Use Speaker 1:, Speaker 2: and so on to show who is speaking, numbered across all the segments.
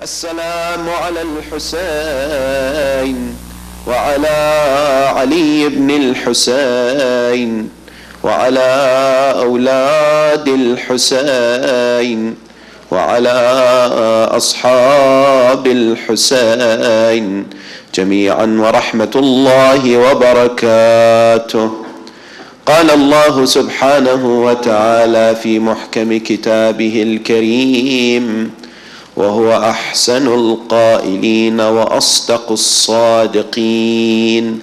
Speaker 1: السلام على الحسين وعلى علي بن الحسين وعلى أولاد الحسين وعلى أصحاب الحسين جميعا ورحمة الله وبركاته. قال الله سبحانه وتعالى في محكم كتابه الكريم: وهو أحسن القائلين وأصدق الصادقين.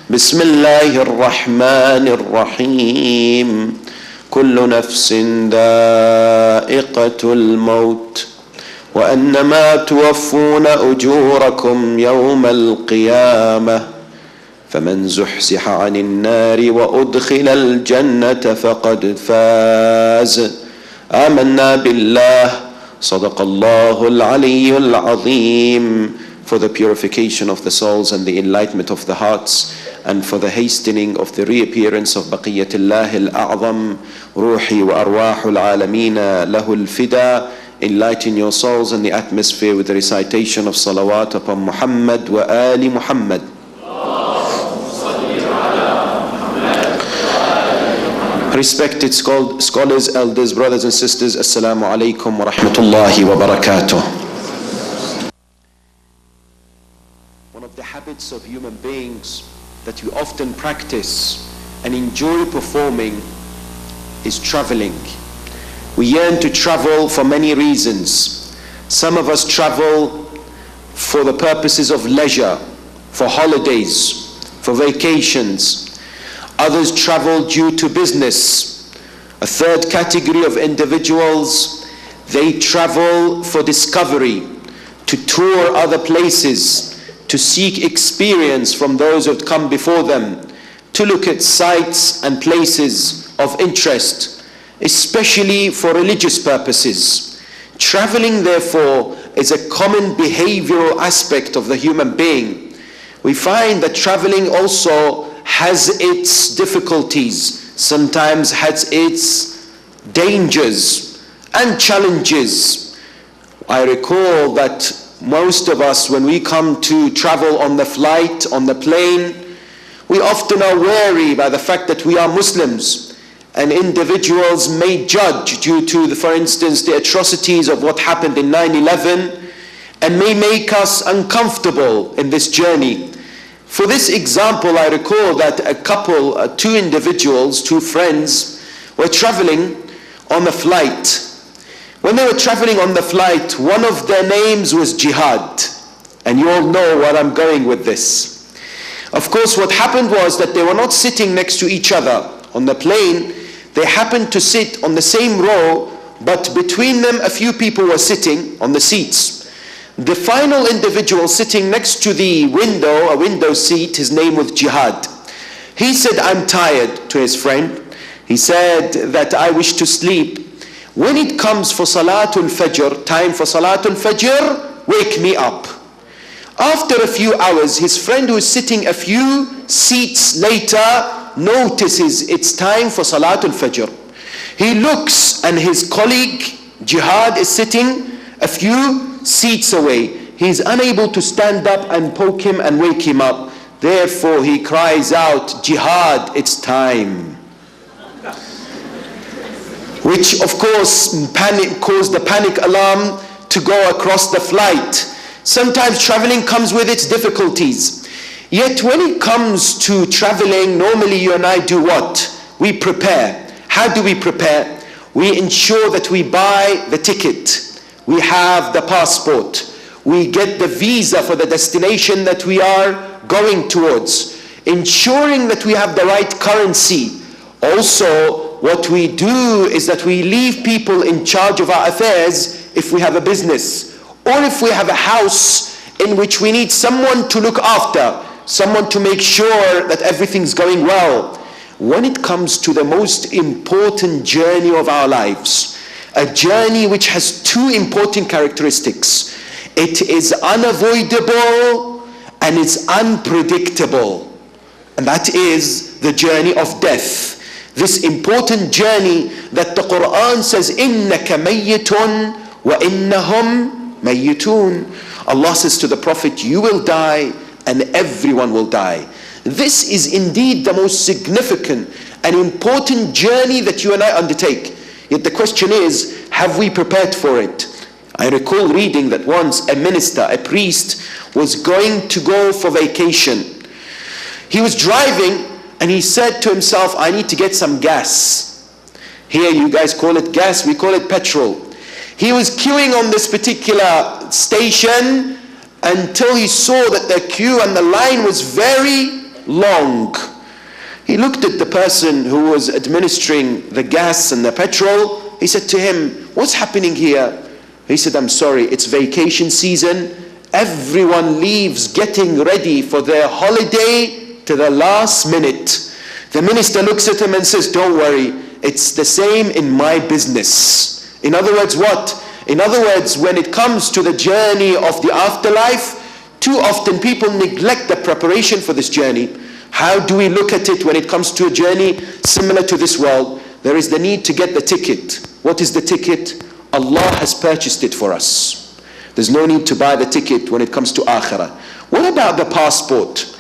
Speaker 1: بسم الله الرحمن الرحيم. كل نفس ذائقة الموت وأنما توفون أجوركم يوم القيامة فمن زحزح عن النار وأدخل الجنة فقد فاز. آمنا بالله. صدق الله العلي العظيم. For the purification of the souls and the enlightenment of the hearts, and for the hastening of the reappearance of Baqiyatullah al-A'zam, Ruhi wa Arwahul Alamina lahul Fida. Enlighten your souls and the atmosphere with the recitation of salawat upon Muhammad wa Ali Muhammad. Respected scholars, elders, brothers and sisters, Assalamu alaikum wa rahmatullahi wa barakatuh. One of the habits of human beings that we often practice and enjoy performing is traveling. We yearn to travel for many reasons. Some of us travel for the purposes of leisure, for holidays, for vacations. Others travel due to business. A third category of individuals, they travel for discovery, to tour other places, to seek experience from those who have come before them, to look at sites and places of interest, especially for religious purposes. Traveling, therefore, is a common behavioral aspect of the human being. We find that traveling also has its difficulties, sometimes has its dangers and challenges. I recall that most of us, when we come to travel on the flight, on the plane, we often are wary by the fact that we are Muslims, and individuals may judge due to, for instance, the atrocities of what happened in 9/11, and may make us uncomfortable in this journey. For this example, I recall that a couple, two individuals, two friends, were traveling on a flight. When they were traveling on the flight, one of their names was Jihad. And you all know where I'm going with this. Of course, what happened was that they were not sitting next to each other on the plane. They happened to sit on the same row, but between them a few people were sitting on the seats. The final individual sitting next to the window, a window seat, his name was Jihad. He said, "I'm tired," to his friend. He said that I wish to sleep. When it comes for Salatul Fajr, time for Salatul Fajr, wake me up. After a few hours, his friend who is sitting a few seats later notices it's time for Salatul Fajr. He looks and his colleague Jihad is sitting a few seats away. He's unable to stand up and poke him and wake him up. Therefore he cries out, "Jihad, it's time." Which of course caused the panic alarm to go across the flight. Sometimes traveling comes with its difficulties. Yet when it comes to traveling, normally you and I do what? We prepare. How do we prepare? We ensure that we buy the ticket. We have the passport. We get the visa for the destination that we are going towards, ensuring that we have the right currency. Also, what we do is that we leave people in charge of our affairs if we have a business, or if we have a house in which we need someone to look after, someone to make sure that everything's going well. When it comes to the most important journey of our lives, a journey which has two important characteristics. It is unavoidable and it's unpredictable. And that is the journey of death. This important journey that the Quran says, إِنَّكَ مَيِّتٌ وَإِنَّهُمْ mayyitun. Allah says to the Prophet, you will die and everyone will die. This is indeed the most significant and important journey that you and I undertake. Yet the question is, have we prepared for it? I recall reading that once a minister, a priest, was going to go for vacation. He was driving and he said to himself, I need to get some gas. Here you guys call it gas, we call it petrol. He was queuing on this particular station until he saw that the queue and the line was very long. He looked at the person who was administering the gas and the petrol. He said to him, what's happening here? He said, I'm sorry, it's vacation season. Everyone leaves getting ready for their holiday to the last minute. The minister looks at him and says, don't worry, it's the same in my business. In other words, what? In other words, when it comes to the journey of the afterlife, too often people neglect the preparation for this journey. How do we look at it when it comes to a journey similar to this world? There is the need to get the ticket. What is the ticket? Allah has purchased it for us. There's no need to buy the ticket when it comes to akhirah. What about the passport?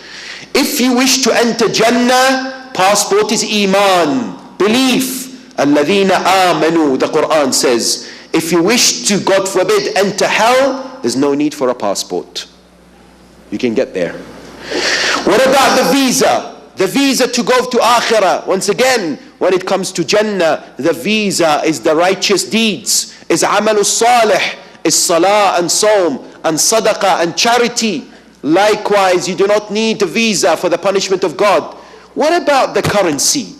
Speaker 1: If you wish to enter Jannah, passport is iman, belief. Alladhina amanu, the Quran says. If you wish to, God forbid, enter hell, there's no need for a passport. You can get there. What about the visa? The visa to go to akhirah. Once again, when it comes to Jannah, the visa is the righteous deeds, is amalus salih, is salah and saum and sadaqah and charity. Likewise, you do not need a visa for the punishment of God. What about the currency?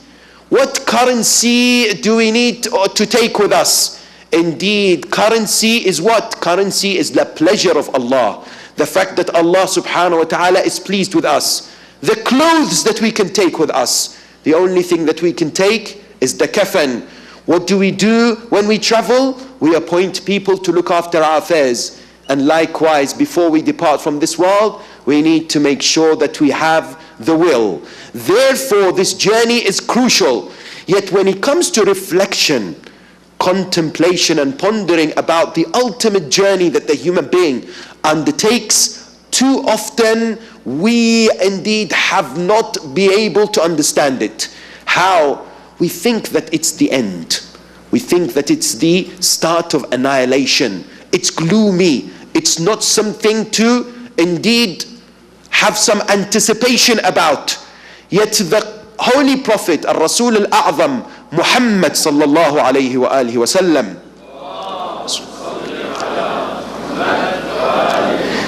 Speaker 1: What currency do we need to take with us? Indeed, currency is what? Currency is the pleasure of Allah. The fact that Allah subhanahu wa ta'ala is pleased with us. The clothes that we can take with us. The only thing that we can take is the kafan. What do we do when we travel? We appoint people to look after our affairs. And likewise, before we depart from this world, we need to make sure that we have the will. Therefore, this journey is crucial. Yet when it comes to reflection, contemplation and pondering about the ultimate journey that the human being undertakes, too often we indeed have not been able to understand it. How? We think that it's the end. We think that it's the start of annihilation. It's gloomy. It's not something to indeed have some anticipation about. Yet the Holy Prophet, Al-Rasul Al-A'zam, Muhammad sallallahu alayhi wa alihi wa sallam,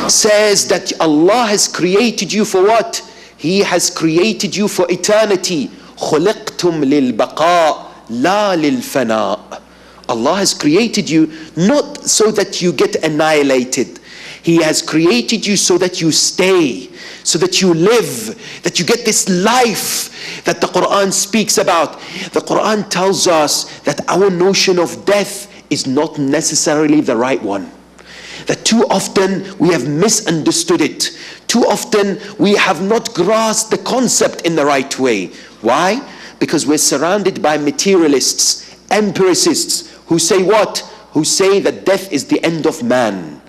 Speaker 1: says that Allah has created you for what? He has created you for eternity. خُلِقْتُمْ لِلْبَقَاءِ لَا لِلْفَنَاءِ. Allah has created you not so that you get annihilated. He has created you so that you stay, so that you live, that you get this life that the Quran speaks about. The Quran tells us that our notion of death is not necessarily the right one. That too often we have misunderstood it. Too often we have not grasped the concept in the right way. Why? Because we're surrounded by materialists, empiricists, who say what? Who say that death is the end of man.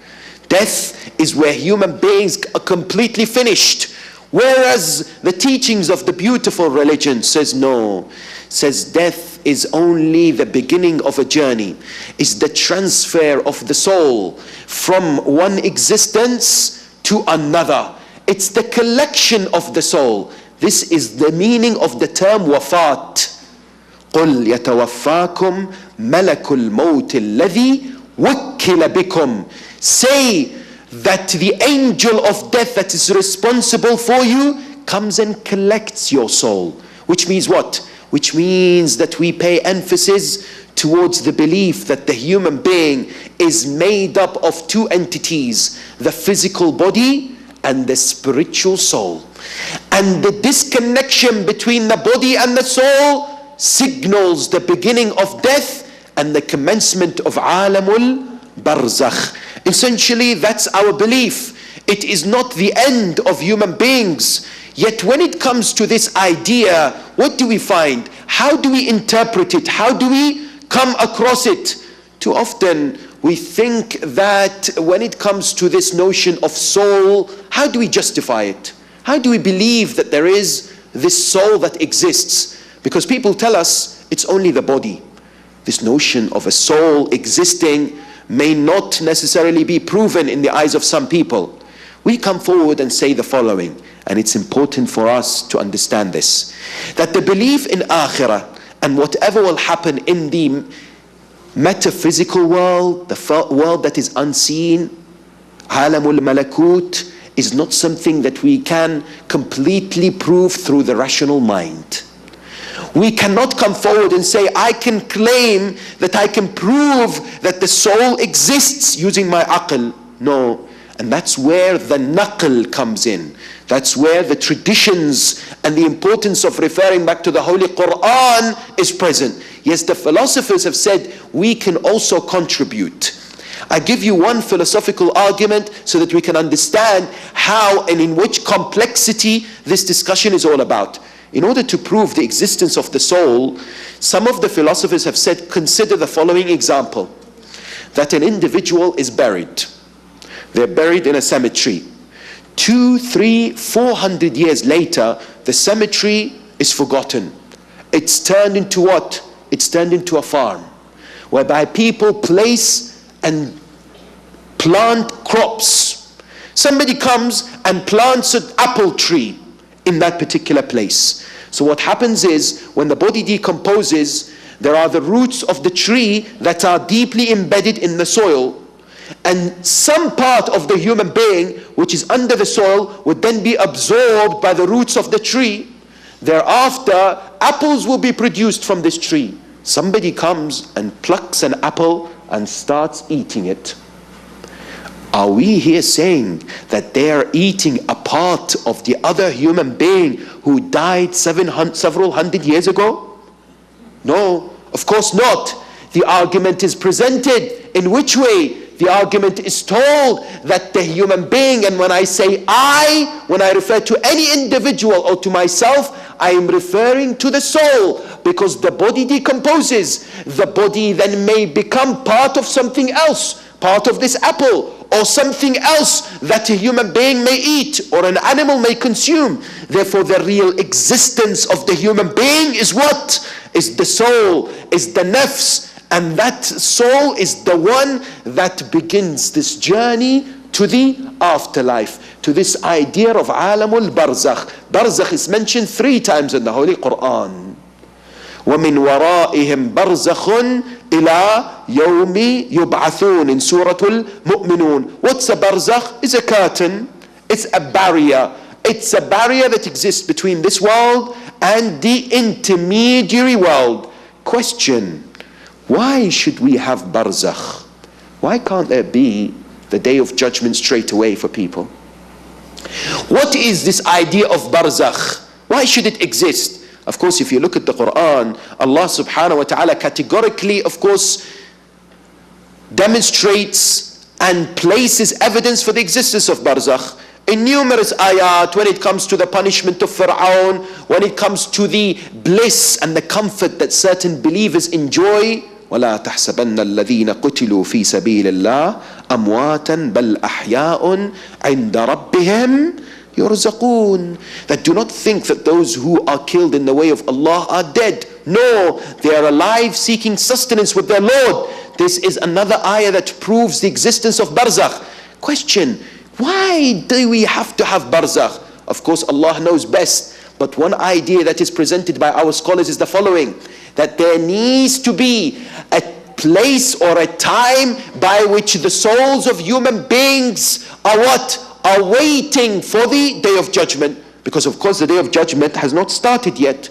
Speaker 1: Death is where human beings are completely finished. Whereas the teachings of the beautiful religion says no. Says death is only the beginning of a journey. Is the transfer of the soul from one existence to another. It's the collection of the soul. This is the meaning of the term wafat. قُلْ يَتَوَفَّاكُمْ مَلَكُ الْمَوْتِ الَّذِي وُكِّلَ بِكُمْ. Say that the angel of death that is responsible for you comes and collects your soul. Which means what? Which means that we pay emphasis towards the belief that the human being is made up of two entities, the physical body and the spiritual soul. And the disconnection between the body and the soul signals the beginning of death and the commencement of alamul barzakh. Essentially, that's our belief. It is not the end of human beings. Yet when it comes to this idea, what do we find? How do we interpret it? How do we come across it? Too often we think that when it comes to this notion of soul, how do we justify it? How do we believe that there is this soul that exists? Because people tell us it's only the body. This notion of a soul existing may not necessarily be proven in the eyes of some people. We come forward and say the following, and it's important for us to understand this, that the belief in akhirah and whatever will happen in the metaphysical world, the world that is unseen, alamul malakut, is not something that we can completely prove through the rational mind. We cannot come forward and say, I can claim that I can prove that the soul exists using my aql. No. And that's where the naql comes in. That's where the traditions and the importance of referring back to the Holy Quran is present. Yes, the philosophers have said we can also contribute. I give you one philosophical argument so that we can understand how and in which complexity this discussion is all about. In order to prove the existence of the soul, some of the philosophers have said, consider the following example, that an individual is buried. They're buried in a cemetery. 200, 300, 400 years later, the cemetery is forgotten. It's turned into what? It's turned into a farm, whereby people place and plant crops. Somebody comes and plants an apple tree in that particular place. So what happens is, when the body decomposes, there are the roots of the tree that are deeply embedded in the soil, and some part of the human being which is under the soil would then be absorbed by the roots of the tree. Thereafter, apples will be produced from this tree. Somebody comes and plucks an apple and starts eating it. Are we here saying that they are eating a part of the other human being who died several hundred years ago? No, of course not. The argument is presented in which way? The argument is told that the human being, and when I say I, when I refer to any individual or to myself, I am referring to the soul, because the body decomposes. The body then may become part of something else, part of this apple, or something else that a human being may eat or an animal may consume. Therefore, the real existence of the human being is what? Is the soul, is the nafs. And that soul is the one that begins this journey to the afterlife, to this idea of alamul barzakh. Barzakh is mentioned 3 times in the Holy Quran. وَمِنْ وَرَائِهِمْ بَرْزَخٌ إِلَى يَوْمِ يُبْعَثُونَ in Surah Al-Mu'minun. What's a barzakh? It's a curtain. It's a barrier. It's a barrier that exists between this world and the intermediary world. Question: why should we have barzakh? Why can't there be the day of judgment straight away for people? What is this idea of barzakh? Why should it exist? Of course, if you look at the Quran, Allah subhanahu wa ta'ala categorically, of course, demonstrates and places evidence for the existence of barzakh. In numerous ayat, when it comes to the punishment of Fir'aun, when it comes to the bliss and the comfort that certain believers enjoy, وَلَا تَحْسَبَنَّ الَّذِينَ قُتِلُوا فِي سَبِيلِ اللَّهِ أَمْوَاتًا بَلْ أَحْيَاءٌ عِنْدَ رَبِّهِمْ يُرْزَقُونَ. That do not think that those who are killed in the way of Allah are dead. No, they are alive seeking sustenance with their Lord. This is another ayah that proves the existence of barzakh. Question: why do we have to have barzakh? Of course, Allah knows best. But one idea that is presented by our scholars is the following: that there needs to be a place or a time by which the souls of human beings are what? Are waiting for the day of judgment. Because of course the day of judgment has not started yet.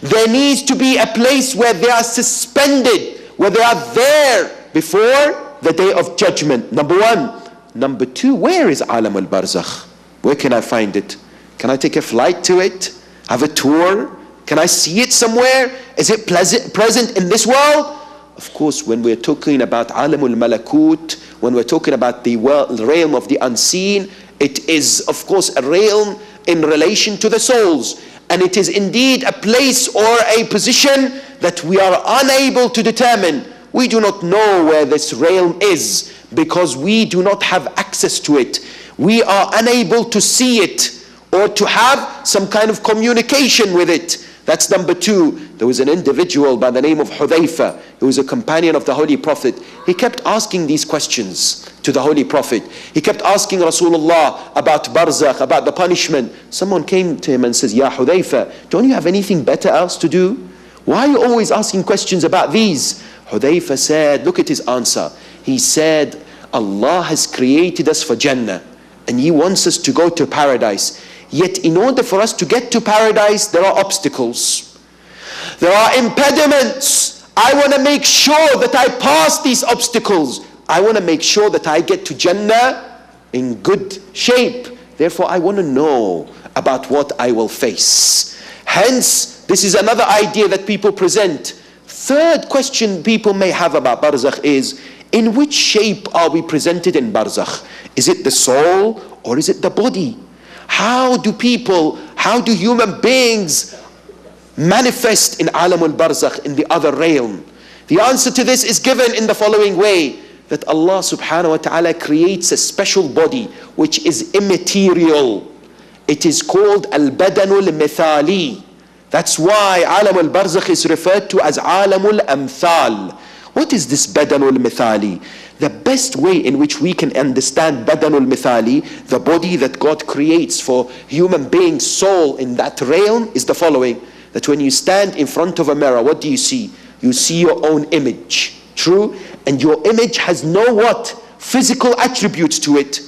Speaker 1: There needs to be a place where they are suspended, where they are there before the day of judgment. Number one. Number two, where is Alam al-Barzakh? Where can I find it? Can I take a flight to it? Have a tour? Can I see it somewhere? Is it present in this world? Of course, when we're talking about Alamul Malakut, when we're talking about the realm of the unseen, it is of course a realm in relation to the souls. And it is indeed a place or a position that we are unable to determine We do not know where this realm is because we do not have access to it. We are unable to see it or to have some kind of communication with it. That's number two. There was an individual by the name of Hudhayfa, who was a companion of the Holy Prophet. He kept asking these questions to the Holy Prophet. He kept asking Rasulullah about Barzakh, about the punishment. Someone came to him and says, Ya Hudhayfa, don't you have anything better else to do? Why are you always asking questions about these? Hudhayfa said, look at his answer. He said, Allah has created us for Jannah and He wants us to go to paradise. Yet in order for us to get to paradise, there are obstacles. There are impediments. I want to make sure that I pass these obstacles. I want to make sure that I get to Jannah in good shape. Therefore, I want to know about what I will face. Hence, this is another idea that people present. Third question people may have about Barzakh is, in which shape are we presented in Barzakh? Is it the soul or is it the body? How do human beings manifest in Alam al-Barzakh, in the other realm? The answer to this is given in the following way, that Allah subhanahu wa ta'ala creates a special body which is immaterial. It is called al-Badanul Mithali. That's why Alam al-Barzakh is referred to as Alamul Amthal. What is this Badanul Mithali? The best way in which we can understand Badanul Mithali, the body that God creates for human being's soul in that realm, is the following. That when you stand in front of a mirror, what do you see? You see your own image. True? And your image has no what? Physical attributes to it.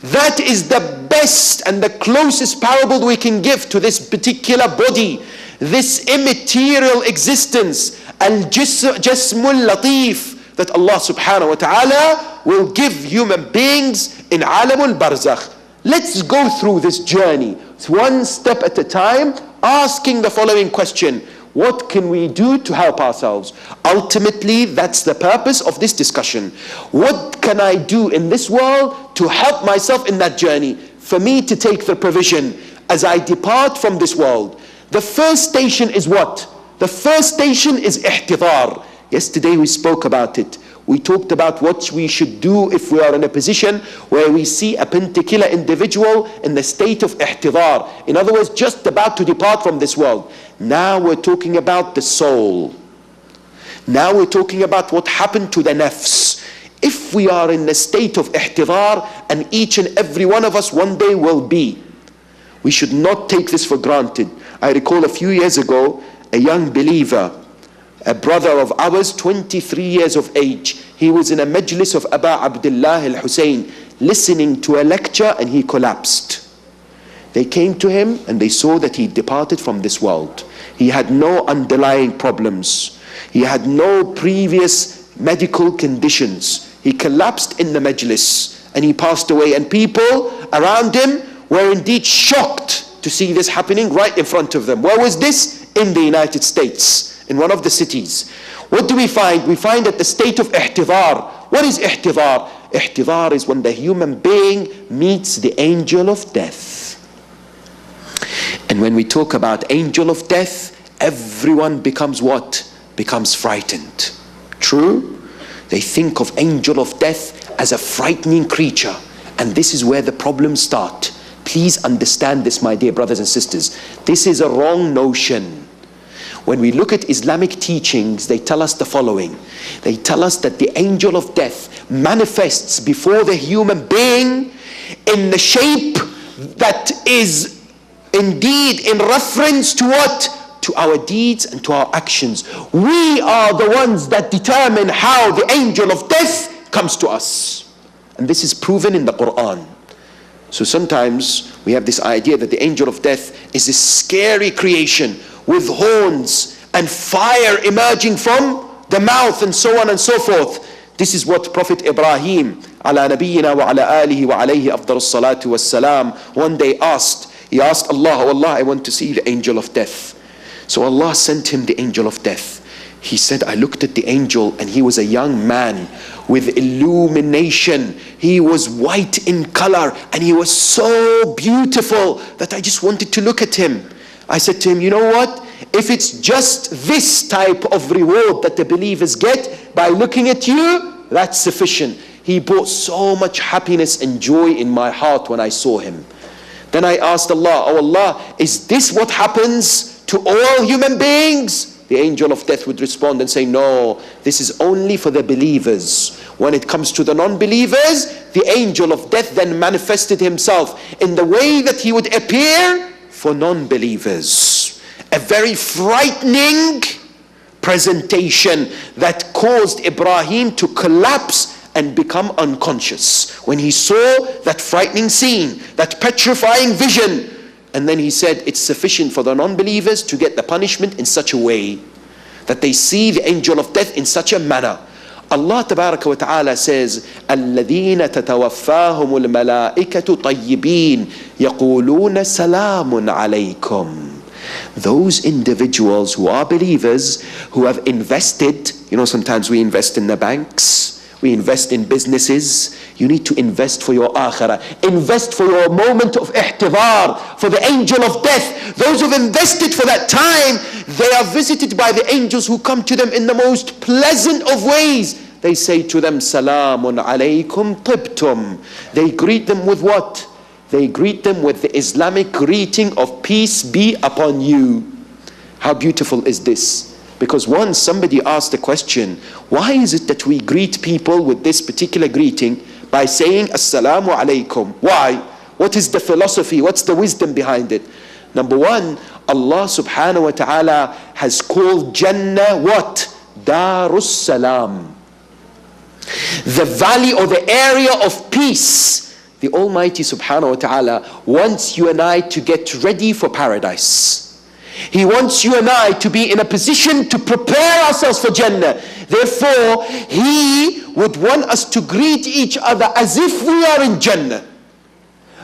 Speaker 1: That is the best and the closest parable we can give to this particular body. This immaterial existence. Al-Jasmul Latif. That Allah subhanahu wa ta'ala will give human beings in Alamul Barzakh. Let's go through this journey, one step at a time, asking the following question. What can we do to help ourselves? Ultimately, that's the purpose of this discussion. What can I do in this world to help myself in that journey? For me to take the provision as I depart from this world. The first station is what? The first station is ihtidar. Yesterday we spoke about it. We talked about what we should do if we are in a position where we see a particular individual in the state of ihtidar. In other words, just about to depart from this world. Now we're talking about the soul. Now we're talking about what happened to the nafs. If we are in the state of ihtidar, and each and every one of us one day will be, we should not take this for granted. I recall a few years ago, a young believer, a brother of ours, 23 years of age. He was in a majlis of Aba Abdullah al-Hussein, listening to a lecture, and he collapsed. They came to him and they saw that he departed from this world. He had no underlying problems. He had no previous medical conditions. He collapsed in the majlis and he passed away. And people around him were indeed shocked to see this happening right in front of them. Where was this? In the United States, in one of the cities. What do we find? We find that the state of ihtidar. What is ihtidar? Ihtidar is when the human being meets the angel of death. And when we talk about angel of death, everyone becomes what? Becomes frightened. True? They think of angel of death as a frightening creature. And this is where the problems start. Please understand this, my dear brothers and sisters. This is a wrong notion. When we look at Islamic teachings, they tell us the following. They tell us that the angel of death manifests before the human being in the shape that is indeed in reference to what? To our deeds and to our actions. We are the ones that determine how the angel of death comes to us. And this is proven in the Quran. So sometimes we have this idea that the angel of death is this scary creation with horns and fire emerging from the mouth and so on and so forth. This is what Prophet Ibrahim ala nabiyyina wa ala alihi wa alayhi afdalus salatu was salam one day asked. He asked Allah, oh Allah, I want to see the angel of death. So Allah sent him the angel of death. He said, I looked at the angel and he was a young man with illumination. He was white in color and he was so beautiful that I just wanted to look at him. I said to him, you know what? if it's just this type of reward that the believers get by looking at you, that's sufficient. He brought so much happiness and joy in my heart when I saw him. Then I asked Allah, oh Allah, is this what happens to all human beings? The angel of death would respond and say, no, this is only for the believers. When it comes to the non-believers, the angel of death then manifested himself in the way that he would appear for non-believers. A very frightening presentation that caused Ibrahim to collapse and become unconscious when he saw that frightening scene, that petrifying vision. And then he said, it's sufficient for the non-believers to get the punishment in such a way that they see the angel of death in such a manner. Allah Tabaraka wa Ta'ala says, الَّذِينَ تَتَوَفَّاهُمُ الْمَلَائِكَةُ طَيِّبِينَ يَقُولُونَ سَلَامٌ عَلَيْكُمْ. Those individuals who are believers, who have invested, sometimes we invest in the banks, we invest in businesses. You need to invest for your akhirah. Invest for your moment of ihtidar, for the angel of death. Those who've invested for that time, they are visited by the angels who come to them in the most pleasant of ways. They say to them, Salamun alaykum tibtum. They greet them with what? They greet them with the Islamic greeting of peace be upon you. How beautiful is this? Because once somebody asked the question, why is it that we greet people with this particular greeting by saying Assalamu alaikum? Why? What is the philosophy? What's the wisdom behind it? Number one, Allah subhanahu wa ta'ala has called Jannah what? Darus Salam. The valley or the area of peace. The Almighty subhanahu wa ta'ala wants you and I to get ready for paradise. He wants you and I to be in a position to prepare ourselves for Jannah. Therefore, He would want us to greet each other as if we are in Jannah.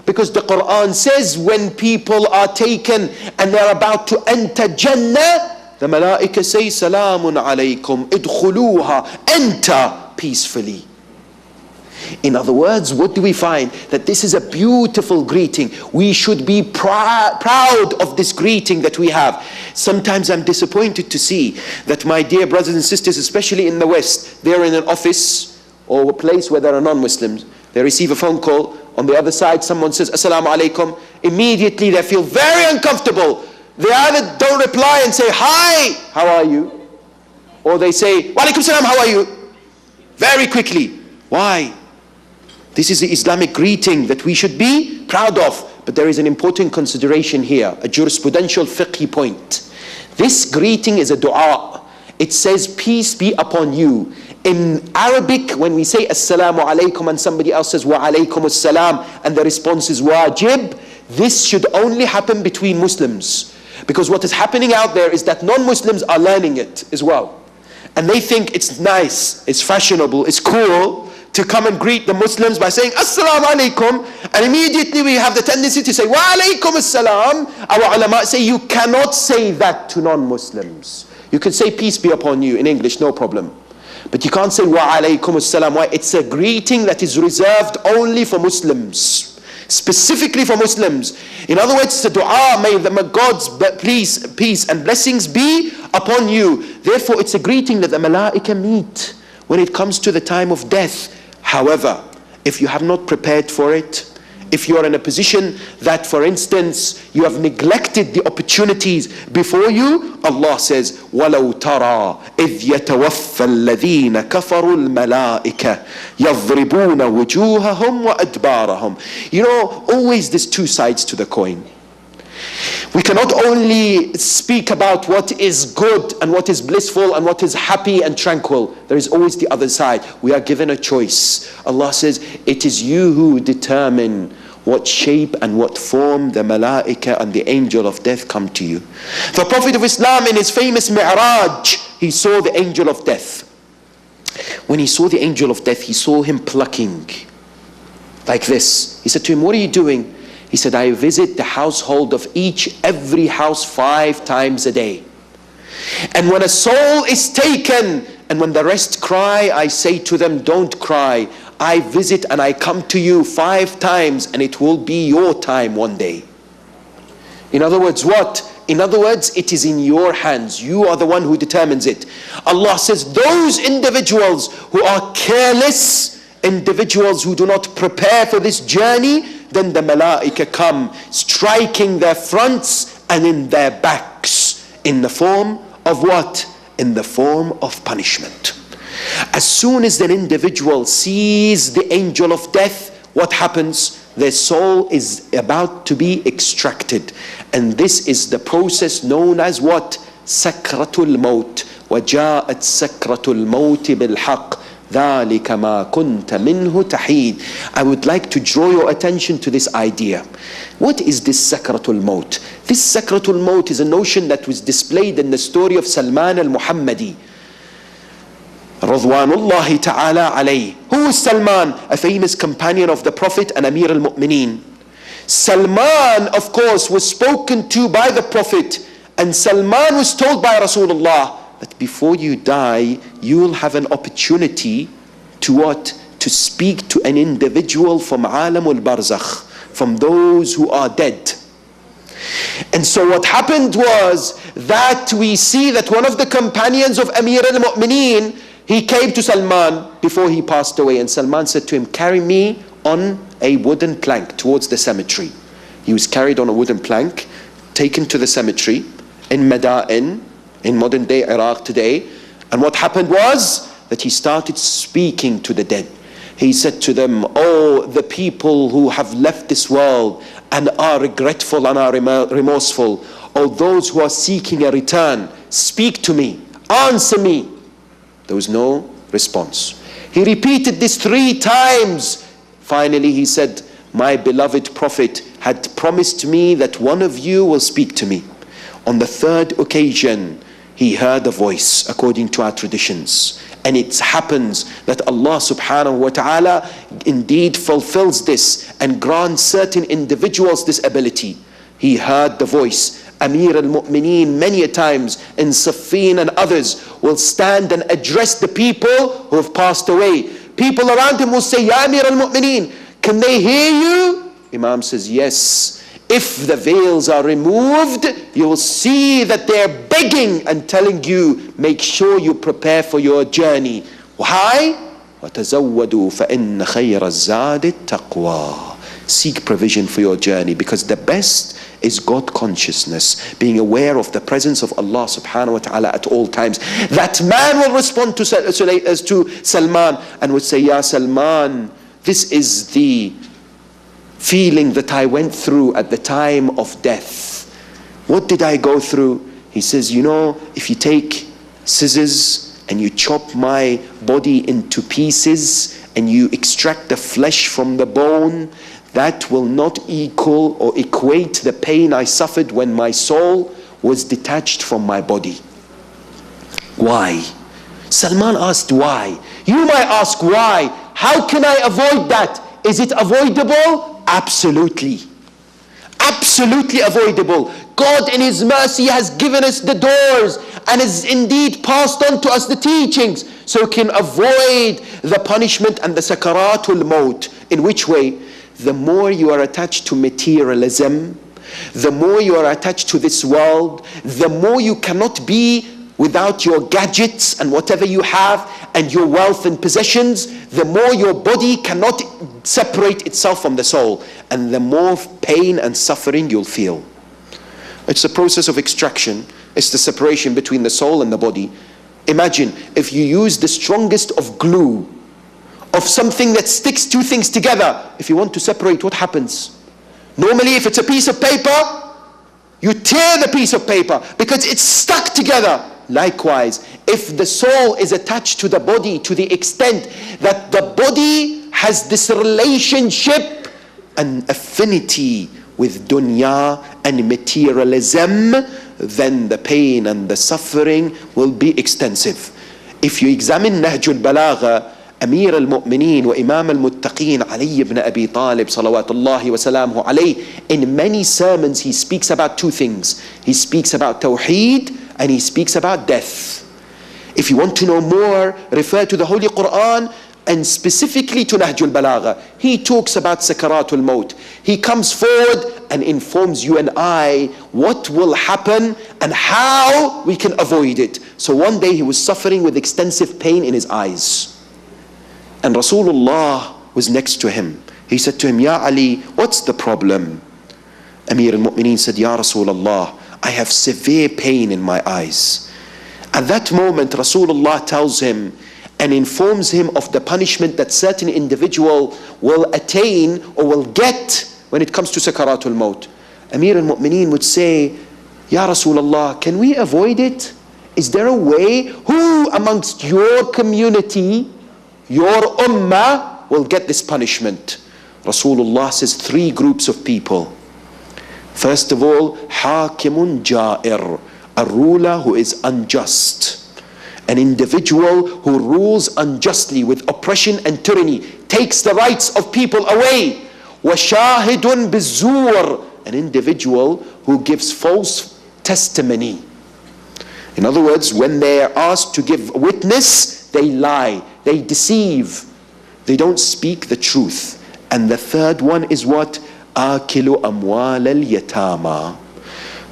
Speaker 1: Because the Quran says when people are taken and they're about to enter Jannah, the Malaika say, Salamun alaykum, idkhuluha, enter peacefully. In other words, what do we find? That this is a beautiful greeting. We should be proud of this greeting that we have. Sometimes I'm disappointed to see that my dear brothers and sisters, especially in the West, they're in an office or a place where there are non-Muslims. They receive a phone call. On the other side, someone says, Assalamu alaikum. Immediately they feel very uncomfortable. They either don't reply and say, hi, how are you? Or they say, wa alaikum salam, how are you? Very quickly. Why? This is the Islamic greeting that we should be proud of. But there is an important consideration here, a jurisprudential fiqhi point. This greeting is a dua. It says, peace be upon you. In Arabic, when we say Assalamu alaikum and somebody else says Wa alaikum assalam and the response is wajib, this should only happen between Muslims. Because what is happening out there is that non-Muslims are learning it as well. And they think it's nice, it's fashionable, it's cool to come and greet the Muslims by saying Assalamu alaikum, and immediately we have the tendency to say Wa alaikum assalam. Our ulama say you cannot say that to non-Muslims. You can say peace be upon you in English, no problem. But you can't say Wa alaikum assalam. Why? It's a greeting that is reserved only for Muslims. Specifically for Muslims. In other words, it's a dua, may God's peace and blessings be upon you. Therefore, it's a greeting that the malaika meet when it comes to the time of death. However, if you have not prepared for it, if you are in a position that, for instance, you have neglected the opportunities before you, Allah says, وَلَوْ تَرَى إِذْ يَتَوَفَّى الَّذِينَ كَفَرُوا الْمَلَائِكَةِ يَضْرِبُونَ وُجُوهَهُمْ وَأَدْبَارَهُمْ. You know, always there's two sides to the coin. We cannot only speak about what is good and what is blissful and what is happy and tranquil. There is always the other side. We are given a choice. Allah says, it is you who determine what shape and what form the malaika and the angel of death come to you. The Prophet of Islam, in his famous Mi'raj, he saw the angel of death. When he saw the angel of death, he saw him plucking like this. He said to him, what are you doing? He said, I visit the household of every house 5 times a day. And when a soul is taken, and when the rest cry, I say to them, don't cry. I visit and I come to you 5 times, and it will be your time one day. In other words, what? In other words, it is in your hands. You are the one who determines it. Allah says, those individuals who are careless, individuals who do not prepare for this journey, then the malaika come, striking their fronts and in their backs. In the form of what? In the form of punishment. As soon as an individual sees the angel of death, what happens? Their soul is about to be extracted. And this is the process known as what? Sakratul Maut. وَجَاءَتْ سَكْرَةُ الْمَوْتِ بِالْحَقِّ ذَلِكَ مَا كُنْتَ مِنْهُ تَحِيدٌ. I would like to draw your attention to this idea. What is this Sakratul Maut? This Sakratul Maut is a notion that was displayed in the story of Salman al-Muhammadi, Radwanullahi ta'ala alayhi. Who is Salman? A famous companion of the Prophet and Amir al-Mu'mineen. Salman, of course, was spoken to by the Prophet, and Salman was told by Rasulullah that before you die, you will have an opportunity to what? To speak to an individual from Alam al-Barzakh, from those who are dead. And so what happened was that we see that one of the companions of Amir al-Mu'mineen, he came to Salman before he passed away, and Salman said to him, carry me on a wooden plank towards the cemetery. He was carried on a wooden plank, taken to the cemetery in Madain, in modern day Iraq today. And what happened was that he started speaking to the dead. He said to them, oh, the people who have left this world and are regretful and are remorseful, oh, those who are seeking a return, speak to me, answer me. There was no response. He repeated this 3 times. Finally he said, my beloved Prophet had promised me that one of you will speak to me. On the 3rd occasion, he heard a voice according to our traditions. And it happens that Allah subhanahu wa ta'ala indeed fulfills this and grants certain individuals this ability. He heard the voice. Amir al-Mu'mineen many a times in Siffin and others will stand and address the people who have passed away. People around him will say, Ya Amir al-Mu'mineen, can they hear you? Imam says, yes. If the veils are removed, you will see that they're begging and telling you, make sure you prepare for your journey. Why? وَتَزَوَّدُوا فَإِنَّ خَيْرَ الزَّادِ التَّقْوَى. Seek provision for your journey, because the best is God consciousness, being aware of the presence of Allah subhanahu wa ta'ala at all times. That man will respond to Salman and would say, Ya Salman, this is the feeling that I went through at the time of death. What did I go through? He says, you know, if you take scissors and you chop my body into pieces and you extract the flesh from the bone, that will not equal or equate the pain I suffered when my soul was detached from my body. Why? Salman asked why. You might ask why. How can I avoid that? Is it avoidable? Absolutely. Absolutely avoidable. God in His mercy has given us the doors and has indeed passed on to us the teachings so we can avoid the punishment and the sakaratul maut. In which way? The more you are attached to materialism, the more you are attached to this world, the more you cannot be without your gadgets and whatever you have and your wealth and possessions, the more your body cannot separate itself from the soul, and the more pain and suffering you'll feel. It's a process of extraction. It's the separation between the soul and the body. Imagine if you use the strongest of glue, of something that sticks 2 things together. If you want to separate, what happens? Normally, if it's a piece of paper, you tear the piece of paper because it's stuck together. Likewise, if the soul is attached to the body to the extent that the body has this relationship and affinity with dunya and materialism, then the pain and the suffering will be extensive. If you examine Nahjul Balagha, Amir al-Mu'mineen wa Imam al-Muttaqeen Ali ibn Abi Talib salawatullahi wa salamuhu alayhi, in many sermons he speaks about 2 things. He speaks about Tawheed and he speaks about death. If you want to know more, refer to the Holy Quran and specifically to Nahjul Balagha. He talks about Sakaratul Maut. He comes forward and informs you and I what will happen and how we can avoid it. So one day he was suffering with extensive pain in his eyes. And Rasulullah was next to him. He said to him, Ya Ali, what's the problem? Amir al-Mu'mineen said, Ya Rasulullah, I have severe pain in my eyes. At that moment, Rasulullah tells him and informs him of the punishment that certain individual will attain or will get when it comes to sakaratul maut. Amir al-Mu'mineen would say, Ya Rasulullah, can we avoid it? Is there a way? Who amongst your community, your ummah, will get this punishment? Rasulullah says 3 groups of people. First of all, hakimun ja'ir, a ruler who is unjust. An individual who rules unjustly with oppression and tyranny, takes the rights of people away. وَشَاهِدٌ بِالزُّورِ, an individual who gives false testimony. In other words, when they are asked to give witness, they lie, they deceive, they don't speak the truth. And the third one is what? آكِلُ أَمْوَالَ الْيَتَامَى,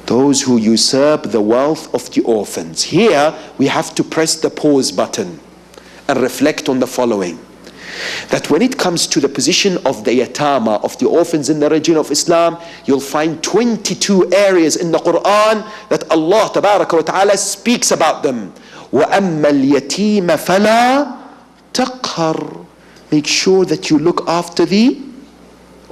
Speaker 1: those who usurp the wealth of the orphans. Here we have to press the pause button and reflect on the following. That when it comes to the position of the yatama, of the orphans in the religion of Islam, you'll find 22 areas in the Quran that Allah Tabaraka wa Ta'ala speaks about them. وَأَمَّا الْيَتِيمَ فَلَا تَقْهَرْ, make sure that you look after the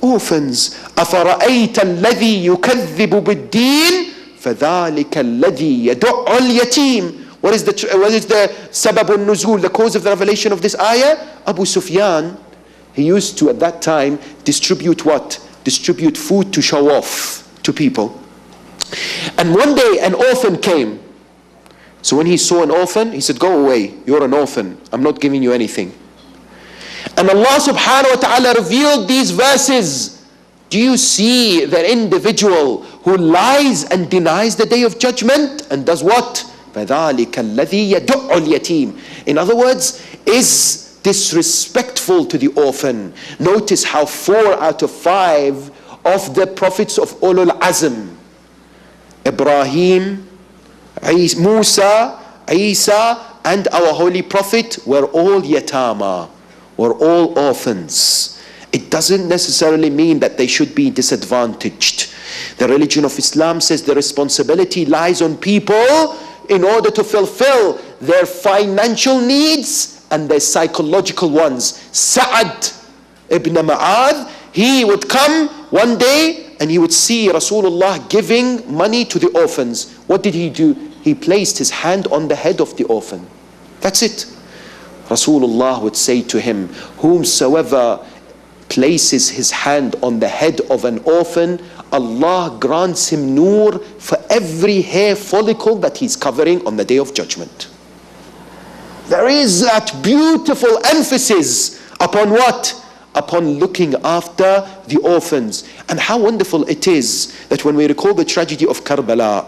Speaker 1: orphans. أَفَرَأَيْتَ الَّذِي يُكَذِّبُ بِالدِّينِ فَذَلِكَ الَّذِي يَدُعُّ الْيَتِيمِ. What is the sabab al-nuzul, the cause of the revelation of this ayah? Abu Sufyan, he used to at that time distribute what? Distribute food to show off to people. And one day an orphan came. So when he saw an orphan, he said, go away, you're an orphan, I'm not giving you anything. And Allah subhanahu wa ta'ala revealed these verses. Do you see the individual who lies and denies the day of judgment and does what? فَذَلِكَ الَّذِي يَدُعُّ الْيَتِيمِ. In other words, is disrespectful to the orphan. Notice how 4 out of 5 of the prophets of Ulul Azm, Ibrahim, Musa, Isa, and our holy prophet were all yatama, were all orphans. It doesn't necessarily mean that they should be disadvantaged. The religion of Islam says the responsibility lies on people in order to fulfill their financial needs and their psychological ones. Sa'ad ibn Mu'adh, he would come one day and he would see Rasulullah giving money to the orphans. What did he do? He placed his hand on the head of the orphan. That's it. Rasulullah would say to him, whomsoever places his hand on the head of an orphan, Allah grants him nur for every hair follicle that he's covering on the day of judgment. There is that beautiful emphasis upon what? Upon looking after the orphans. And how wonderful it is that when we recall the tragedy of Karbala,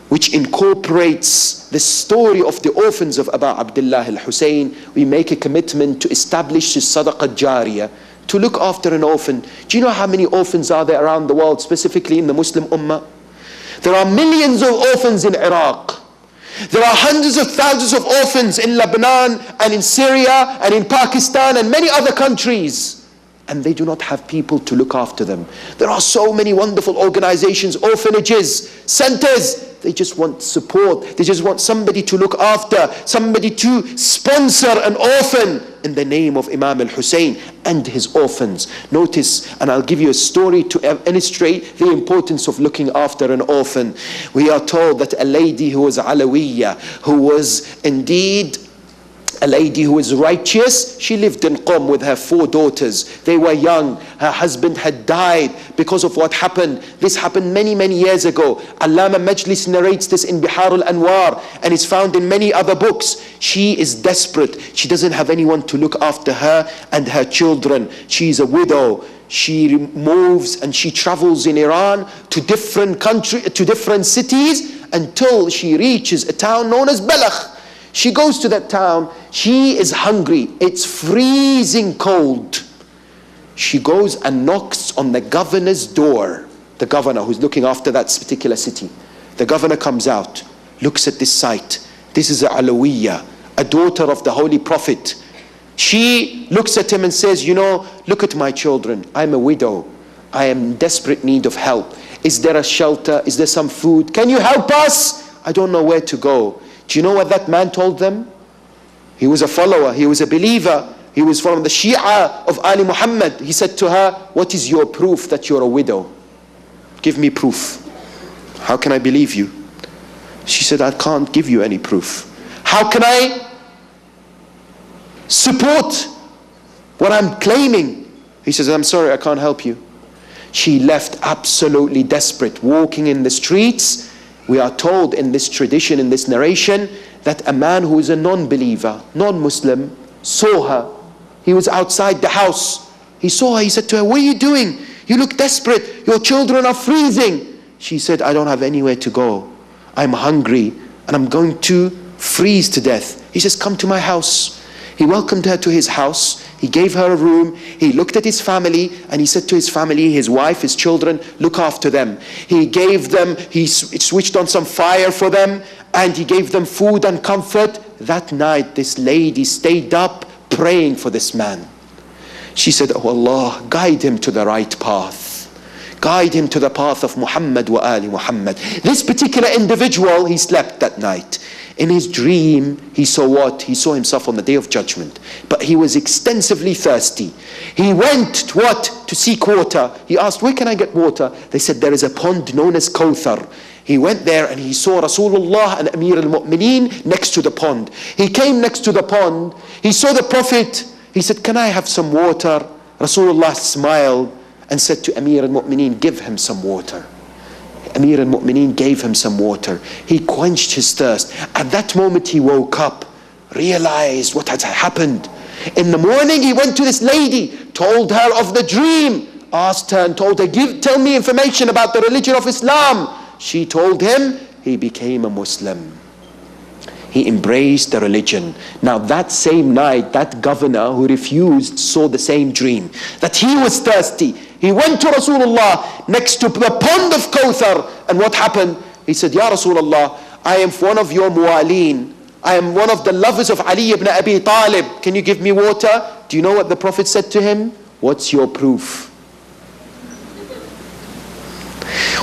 Speaker 1: which incorporates the story of the orphans of Aba Abdullah al-Hussein, we make a commitment to establish the sadaqah jariyah, to look after an orphan. Do you know how many orphans are there around the world, specifically in the Muslim Ummah? There are millions of orphans in Iraq. There are hundreds of thousands of orphans in Lebanon and in Syria and in Pakistan and many other countries. And they do not have people to look after them. There are so many wonderful organizations, orphanages, centers. They just want support. They just want somebody to look after, somebody to sponsor an orphan in the name of Imam al-Hussein and his orphans. Notice, and I'll give you a story to illustrate the importance of looking after an orphan. We are told that a lady who was Alawiyya, who was indeed a lady who was righteous, she lived in Qom with her 4 daughters. They were young. Her husband had died because of what happened. This happened many, many years ago. Allama Majlis narrates this in Bihar al-Anwar, and it's found in many other books. She is desperate. She doesn't have anyone to look after her and her children. She is a widow. She moves and she travels in Iran to different cities until she reaches a town known as Balakh. She goes to that town. She is hungry. It's freezing cold. She goes and knocks on the governor's door. The governor who's looking after that particular city. The governor comes out, looks at this sight. This is a Alawiyya, a daughter of the Holy Prophet. She looks at him and says, you know, look at my children. I'm a widow. I am in desperate need of help. Is there a shelter? Is there some food? Can you help us? I don't know where to go. Do you know what that man told them? He was a follower. He was a believer. He was from the Shia of Ali Muhammad. He said to her, what is your proof that you're a widow? Give me proof. How can I believe you? She said, I can't give you any proof. How can I support what I'm claiming? He says, I'm sorry, I can't help you. She left absolutely desperate, walking in the streets. We are told in this tradition, in this narration, that a man who is a non-believer, non-Muslim, saw her. He was outside the house. He saw her. He said to her, what are you doing? You look desperate. Your children are freezing. She said, I don't have anywhere to go. I'm hungry and I'm going to freeze to death. He says, come to my house. He welcomed her to his house. He gave her a room. He looked at his family and he said to his family, his wife, his children, look after them. He gave them, he switched on some fire for them and he gave them food and comfort. That night, this lady stayed up praying for this man. She said, oh Allah, guide him to the right path. Guide him to the path of Muhammad wa Ali Muhammad. This particular individual, he slept that night. In his dream, he saw what? He saw himself on the Day of Judgment. But he was extensively thirsty. He went to what? To seek water. He asked, where can I get water? They said, there is a pond known as Kawthar. He went there and he saw Rasulullah and Amir al-Mu'mineen next to the pond. He came next to the pond. He saw the Prophet. He said, can I have some water? Rasulullah smiled and said to Amir al-Mu'mineen, give him some water. Amir al-Mu'mineen gave him some water. He quenched his thirst. At that moment he woke up, realized what had happened. In the morning he went to this lady, told her of the dream, asked her and told her, tell me information about the religion of Islam. She told him. He became a Muslim. He embraced the religion. Now that same night, that governor who refused saw the same dream, that he was thirsty. He went to Rasulullah next to the pond of Kawthar. And what happened? He said, Ya Rasulullah, I am one of your muwaleen. I am one of the lovers of Ali ibn Abi Talib. Can you give me water? Do you know what the Prophet said to him? What's your proof?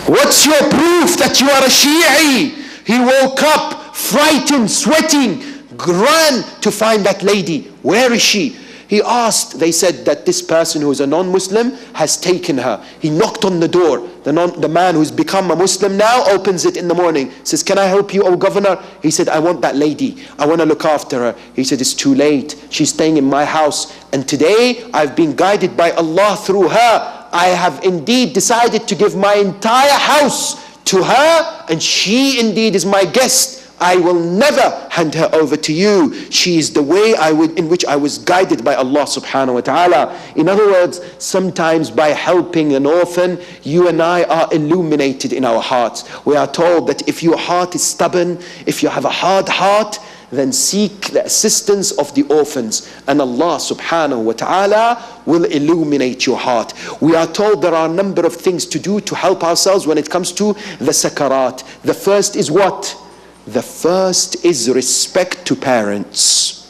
Speaker 1: What's your proof that you are a Shi'i? He woke up, frightened, sweating, ran to find that lady. Where is she? He asked. They said that this person who is a non-Muslim has taken her. He knocked on the door. The man who's become a Muslim now opens it in the morning. Says, can I help you, O governor? He said, I want that lady. I want to look after her. He said, it's too late. She's staying in my house. And today I've been guided by Allah through her. I have indeed decided to give my entire house to her, and she indeed is my guest. I will never hand her over to you. She is the way in which I was guided by Allah subhanahu wa ta'ala. In other words, sometimes by helping an orphan, you and I are illuminated in our hearts. We are told that if your heart is stubborn, if you have a hard heart, then seek the assistance of the orphans, and Allah subhanahu wa ta'ala will illuminate your heart. We are told there are a number of things to do to help ourselves when it comes to the sakarat. The first is what? The first is respect to parents.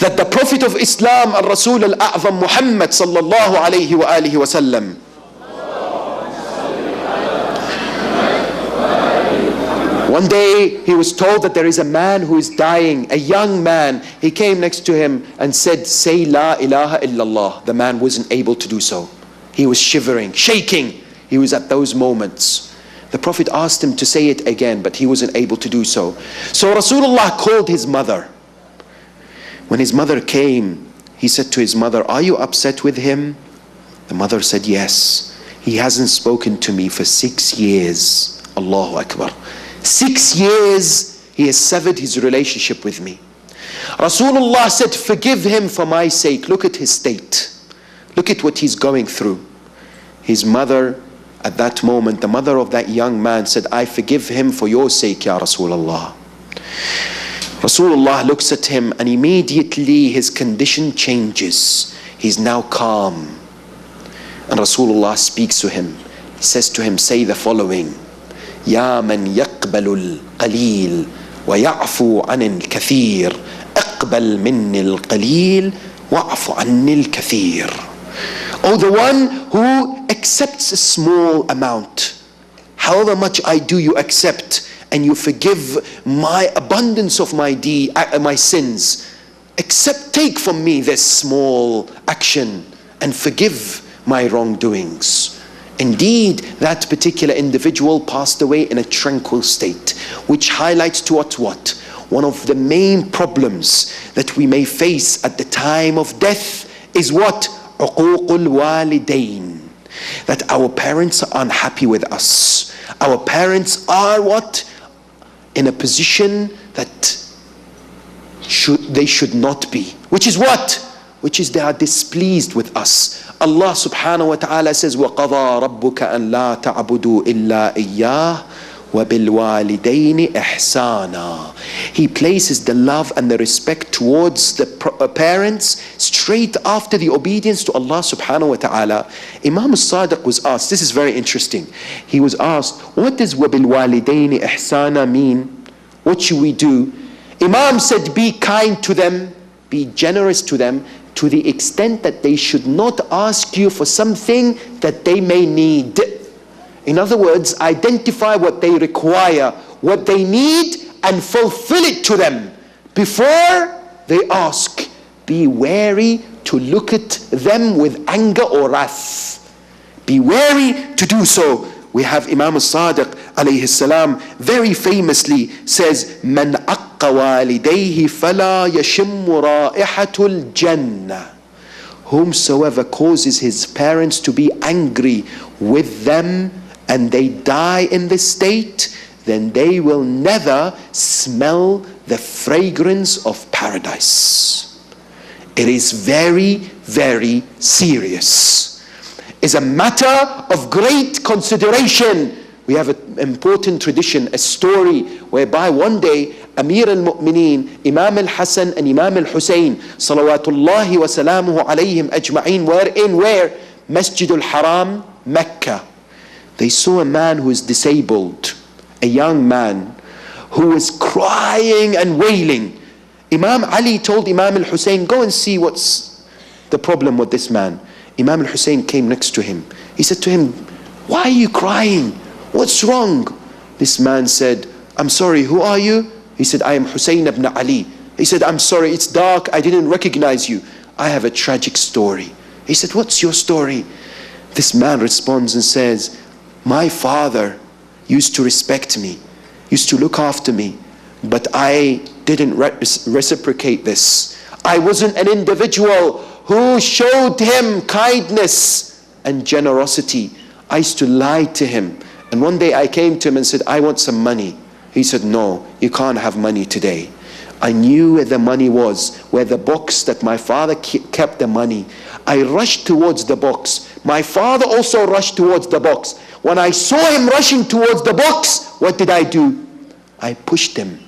Speaker 1: That the Prophet of Islam, Al-Rasul Al-A'zam Muhammad sallallahu alayhi wa alihi wa sallam, one day he was told that there is a man who is dying, a young man. He came next to him and said, say La ilaha illallah. The man wasn't able to do so. He was shivering, shaking. He was at those moments. The Prophet asked him to say it again, but he wasn't able to do so. So Rasulullah called his mother. When his mother came, he said to his mother, are you upset with him? The mother said, yes. He hasn't spoken to me for 6 years. Allahu Akbar. 6 years he has severed his relationship with me. Rasulullah said, forgive him for my sake. Look at his state. Look at what he's going through. His mother, at that moment, the mother of that young man said, I forgive him for your sake, Ya Rasulullah. Rasulullah looks at him and immediately his condition changes. He's now calm. And Rasulullah speaks to him. He says to him, say the following: Ya man yaqbalu al-qalil wa ya'fu an al-kathir, aqbal minni al-qalil wa'fu anni al-kathir. Oh, the one who accepts a small amount, however much I do, you accept, and you forgive my abundance of my sins. Take from me this small action and forgive my wrongdoings. Indeed, that particular individual passed away in a tranquil state, which highlights to us what? One of the main problems that we may face at the time of death is what? Uququl walidain. That our parents are unhappy with us. Our parents are what? In a position that they should not be. Which is what? Which is they are displeased with us. Allah subhanahu wa ta'ala says, وَقَضَى رَبُّكَ أَن لَا تَعْبُدُوا إِلَّا إِيَّاهُ وَبِالْوَالِدَيْنِ إِحْسَانًا. He places the love and the respect towards the parents straight after the obedience to Allah subhanahu wa ta'ala. Imam al-Sadiq was asked, this is very interesting. He was asked, what does وَبِالْوَالِدَيْنِ إِحْسَانًا mean? What should we do? Imam said, be kind to them, be generous to them, to the extent that they should not ask you for something that they may need. In other words, identify what they require, what they need, and fulfill it to them before they ask. Be wary to look at them with anger or wrath. Be wary to do so. We have Imam al-Sadiq alayhi salam very famously says, Man aqqa walidayhi fala yashimmu ra'ihatul jannah. Whomsoever causes his parents to be angry with them and they die in this state, then they will never smell the fragrance of paradise. It is very, very serious. It's a matter of great consideration. We have an important tradition, a story whereby one day Amir al-Mu'mineen, Imam al-Hasan and Imam al-Hussein, salawatullahi wa salamuhu alayhim ajma'in, were in where? Masjid al-Haram, Mecca. They saw a man who is disabled, a young man who was crying and wailing. Imam Ali told Imam al-Hussein, go and see what's the problem with this man. Imam al-Hussein came next to him. He said to him, why are you crying? What's wrong? This man said, I'm sorry, who are you? He said, I am Hussein ibn Ali. He said, I'm sorry, it's dark, I didn't recognize you. I have a tragic story. He said, what's your story? This man responds and says, my father used to respect me, used to look after me, but I didn't reciprocate this. I wasn't an individual who showed him kindness and generosity. I used to lie to him. And one day I came to him and said, I want some money. He said, no, you can't have money today. I knew where the money was, where the box that my father kept the money. I rushed towards the box. My father also rushed towards the box. When I saw him rushing towards the box, what did I do? I pushed him.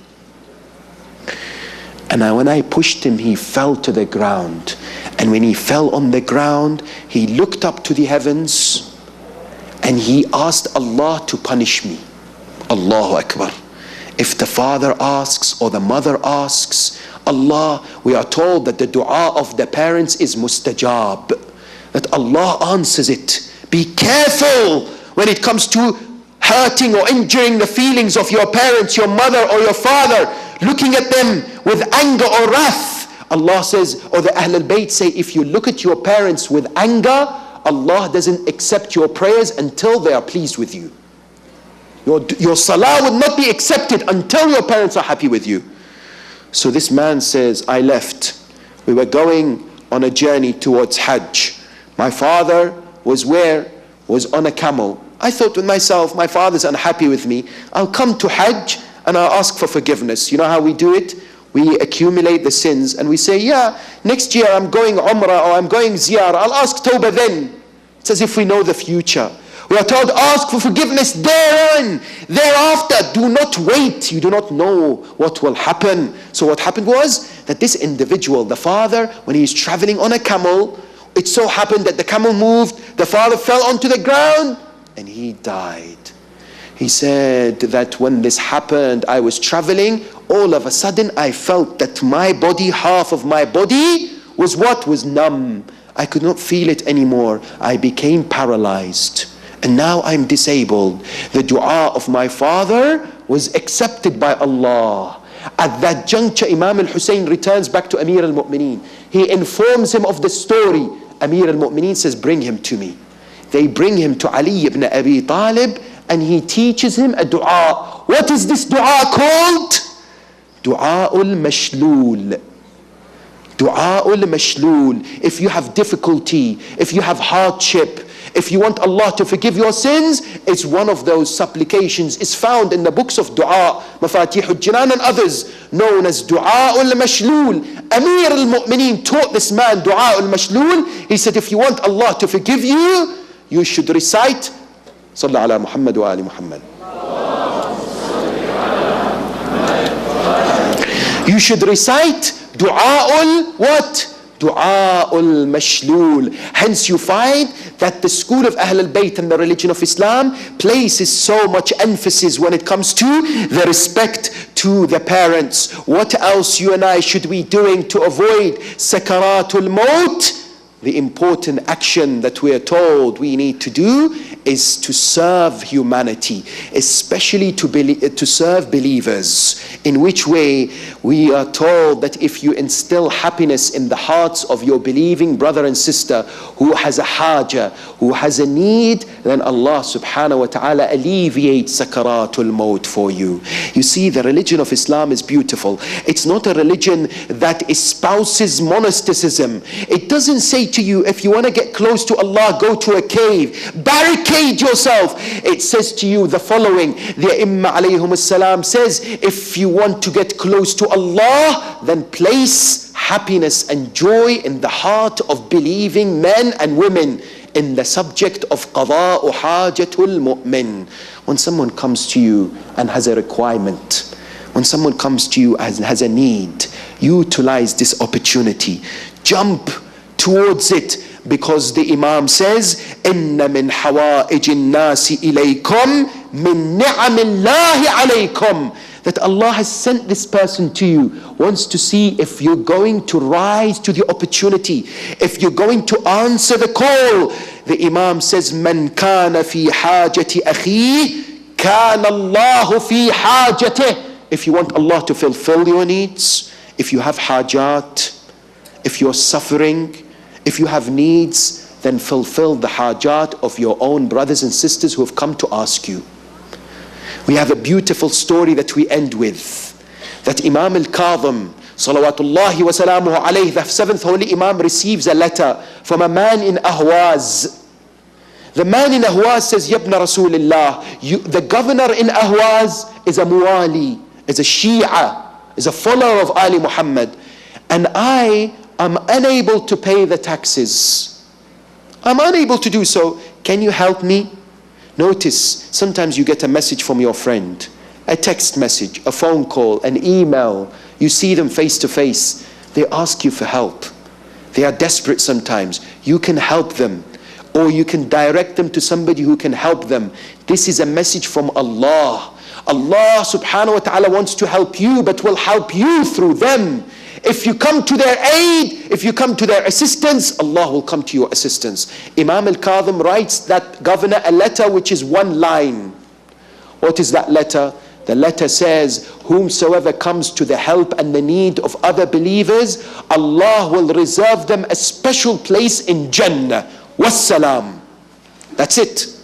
Speaker 1: And when I pushed him, he fell to the ground. And when he fell on the ground, he looked up to the heavens and he asked Allah to punish me. Allahu Akbar. If the father asks or the mother asks, Allah, we are told that the dua of the parents is mustajab, that Allah answers it. Be careful when it comes to hurting or injuring the feelings of your parents, your mother or your father, looking at them with anger or wrath. Allah says, or the Ahl al-Bayt say, if you look at your parents with anger, Allah doesn't accept your prayers until they are pleased with you. Your salah would not be accepted until your parents are happy with you. So this man says, I left. We were going on a journey towards Hajj. My father was on a camel. I thought with myself, my father's unhappy with me. I'll come to Hajj and I'll ask for forgiveness. You know how we do it? We accumulate the sins and we say, yeah, next year I'm going Umrah or I'm going Ziyarah. I'll ask Tawbah then. It's as if we know the future. We are told, ask for forgiveness therein. Thereafter, do not wait. You do not know what will happen. So what happened was that this individual, the father, when he is traveling on a camel, It so happened that the camel moved, the father fell onto the ground, and he died. He said that when this happened, I was traveling, all of a sudden I felt that my body, half of my body, was numb. I could not feel it anymore. I became paralyzed. And now I'm disabled. The dua of my father was accepted by Allah. At that juncture, Imam al-Hussein returns back to Amir al-Mu'mineen. He informs him of the story. Amir al-Mu'mineen says, bring him to me. They bring him to Ali ibn Abi Talib, and he teaches him a dua. What is this dua called? Du'a'ul Mashlul. Du'a'ul Mashlul. If you have difficulty, if you have hardship, if you want Allah to forgive your sins, it's one of those supplications. It's found in the books of dua, Mafatihul Jinan and others, known as Du'a'ul Mashlul. Amir al-Mu'mineen taught this man Du'a'ul Mashlul. He said, if you want Allah to forgive you, you should recite Salli ala Muhammad wa ali Muhammad. You should recite Du'a'ul what? Du'a'ul Mashlul. Hence you find that the school of Ahl al-Bayt and the religion of Islam places so much emphasis when it comes to the respect to the parents. What else you and I should be doing to avoid sakaratul maut? The important action that we are told we need to do is to serve humanity, especially to serve believers. In which way? We are told that if you instill happiness in the hearts of your believing brother and sister who has a haja, who has a need, then Allah subhanahu wa ta'ala alleviates sakaratul maut for you. You see, the religion of Islam is beautiful. It's not a religion that espouses monasticism. It doesn't say to you, if you want to get close to Allah, go to a cave, barricade yourself. It says to you the following. The Imam alayhum as-salam says, if you want to get close to Allah, then place happiness and joy in the heart of believing men and women in the subject of qada'u hajatul mu'min. When someone comes to you and has a requirement, when someone comes to you and has a need, utilize this opportunity. Jump towards it, because the Imam says, inna min hawa'ijin nasi ilaykum min ni'amillahi alaykum. That Allah has sent this person to you, wants to see if you're going to rise to the opportunity, if you're going to answer the call. The Imam says, man kana fi hajati akhi, kana Allahu fi hajatih. If you want Allah to fulfill your needs, if you have hajat, if you're suffering, if you have needs, then fulfill the hajat of your own brothers and sisters who have come to ask you. We have a beautiful story that we end with. That Imam al-Kadhim, salawatullahi wa salamuhu alayhi, the seventh holy Imam, receives a letter from a man in Ahwaz. The man in Ahwaz says, Yabna Rasulillah, the governor in Ahwaz is a muwali, is a Shia, is a follower of Ali Muhammad, and I am unable to pay the taxes. I'm unable to do so. Can you help me? Notice, sometimes you get a message from your friend, a text message, a phone call, an email. You see them face to face. They ask you for help. They are desperate sometimes. You can help them, or you can direct them to somebody who can help them. This is a message from Allah. Allah subhanahu wa ta'ala wants to help you, but will help you through them. If you come to their aid, if you come to their assistance, Allah will come to your assistance. Imam al-Kadhim writes that governor a letter which is one line. What is that letter? The letter says, whomsoever comes to the help and the need of other believers, Allah will reserve them a special place in Jannah. Wassalam. That's it.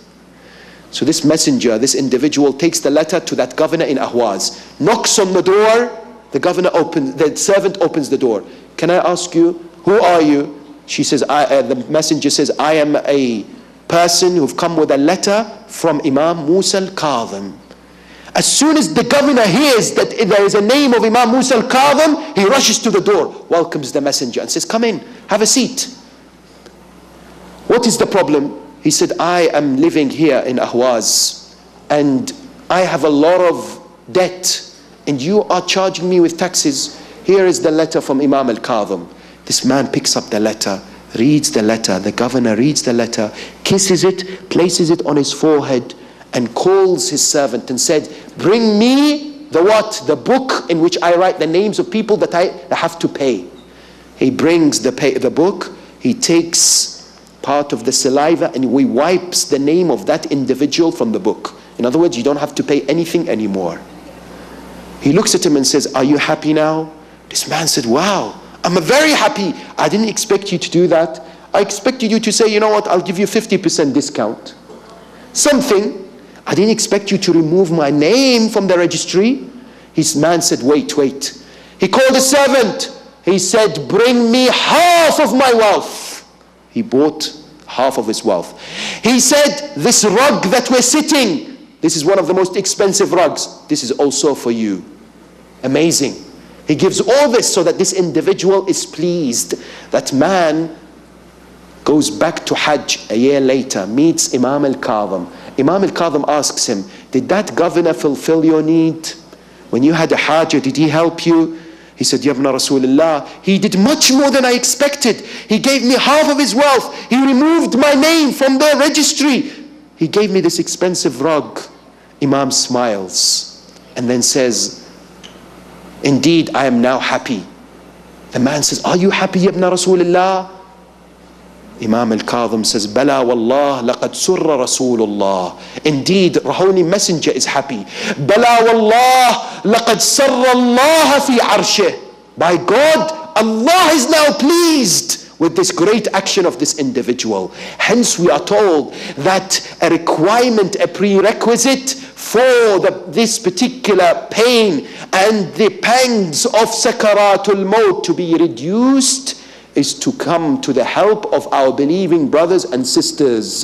Speaker 1: So this messenger, this individual, takes the letter to that governor in Ahwaz, knocks on the door. The servant opens the door. Can I ask you, who are you? She says, the messenger says, I am a person who've come with a letter from Imam Musa al-Kadhim. As soon as the governor hears that there is a name of Imam Musa al-Kadhim, he rushes to the door, welcomes the messenger and says, come in, have a seat. What is the problem? He said, I am living here in Ahwaz and I have a lot of debt, and you are charging me with taxes. Here is the letter from Imam al-Kadhim. This man picks up the letter, reads the letter. The governor reads the letter, kisses it, places it on his forehead, and calls his servant and said, bring me the what? The book in which I write the names of people that I have to pay. He brings the book, he takes part of the saliva and he wipes the name of that individual from the book. In other words, you don't have to pay anything anymore. He looks at him and says, are you happy now? This man said, wow, I'm very happy. I didn't expect you to do that. I expected you to say, you know what, I'll give you 50% discount. Something. I didn't expect you to remove my name from the registry. His man said, wait. He called a servant. He said, bring me half of my wealth. He bought half of his wealth. He said, this rug that we're sitting, this is one of the most expensive rugs. This is also for you. Amazing. He gives all this so that this individual is pleased. That man goes back to Hajj a year later, meets Imam Al-Kadhim. Imam Al-Kadhim asks him, did that governor fulfill your need? When you had a hajj, did he help you? He said, Ya ibn Rasulullah, he did much more than I expected. He gave me half of his wealth. He removed my name from the registry. He gave me this expensive rug. Imam smiles and then says, indeed, I am now happy. The man says, are you happy, Ya ibn Rasulullah? Imam Al-Kadhim says, Bala wallah laqad surra Rasulullah. Indeed, the Holy Messenger is happy. Bala wallah laqad sarra Allah fi arshih. By God, Allah is now pleased with this great action of this individual. Hence we are told that a requirement, a prerequisite for this particular pain and the pangs of sakaratul maut to be reduced is to come to the help of our believing brothers and sisters.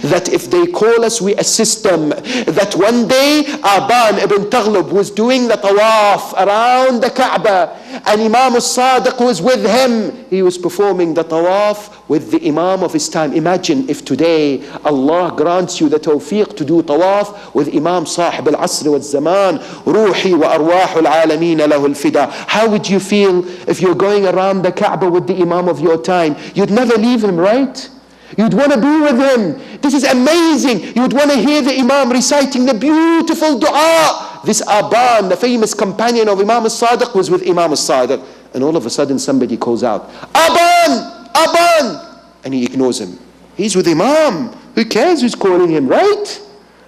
Speaker 1: That if they call us, we assist them. That one day Aban ibn Taghlib was doing the tawaf around the Kaaba and Imam al-Sadiq was with him. He was performing the tawaf with the Imam of his time. Imagine if today Allah grants you the tawfiq to do tawaf with Imam Sahib al-Asr wal-Zaman, Ruhi wa arwahul alameen lahu al-fida. How would you feel if you're going around the Kaaba with the Imam of your time? You'd never leave him, right? You'd want to be with him. This is amazing. You would want to hear the Imam reciting the beautiful dua. This Aban, the famous companion of Imam al-Sadiq, was with Imam al-Sadiq. And all of a sudden somebody calls out, Aban! Aban! And he ignores him. He's with Imam. Who cares who's calling him, right?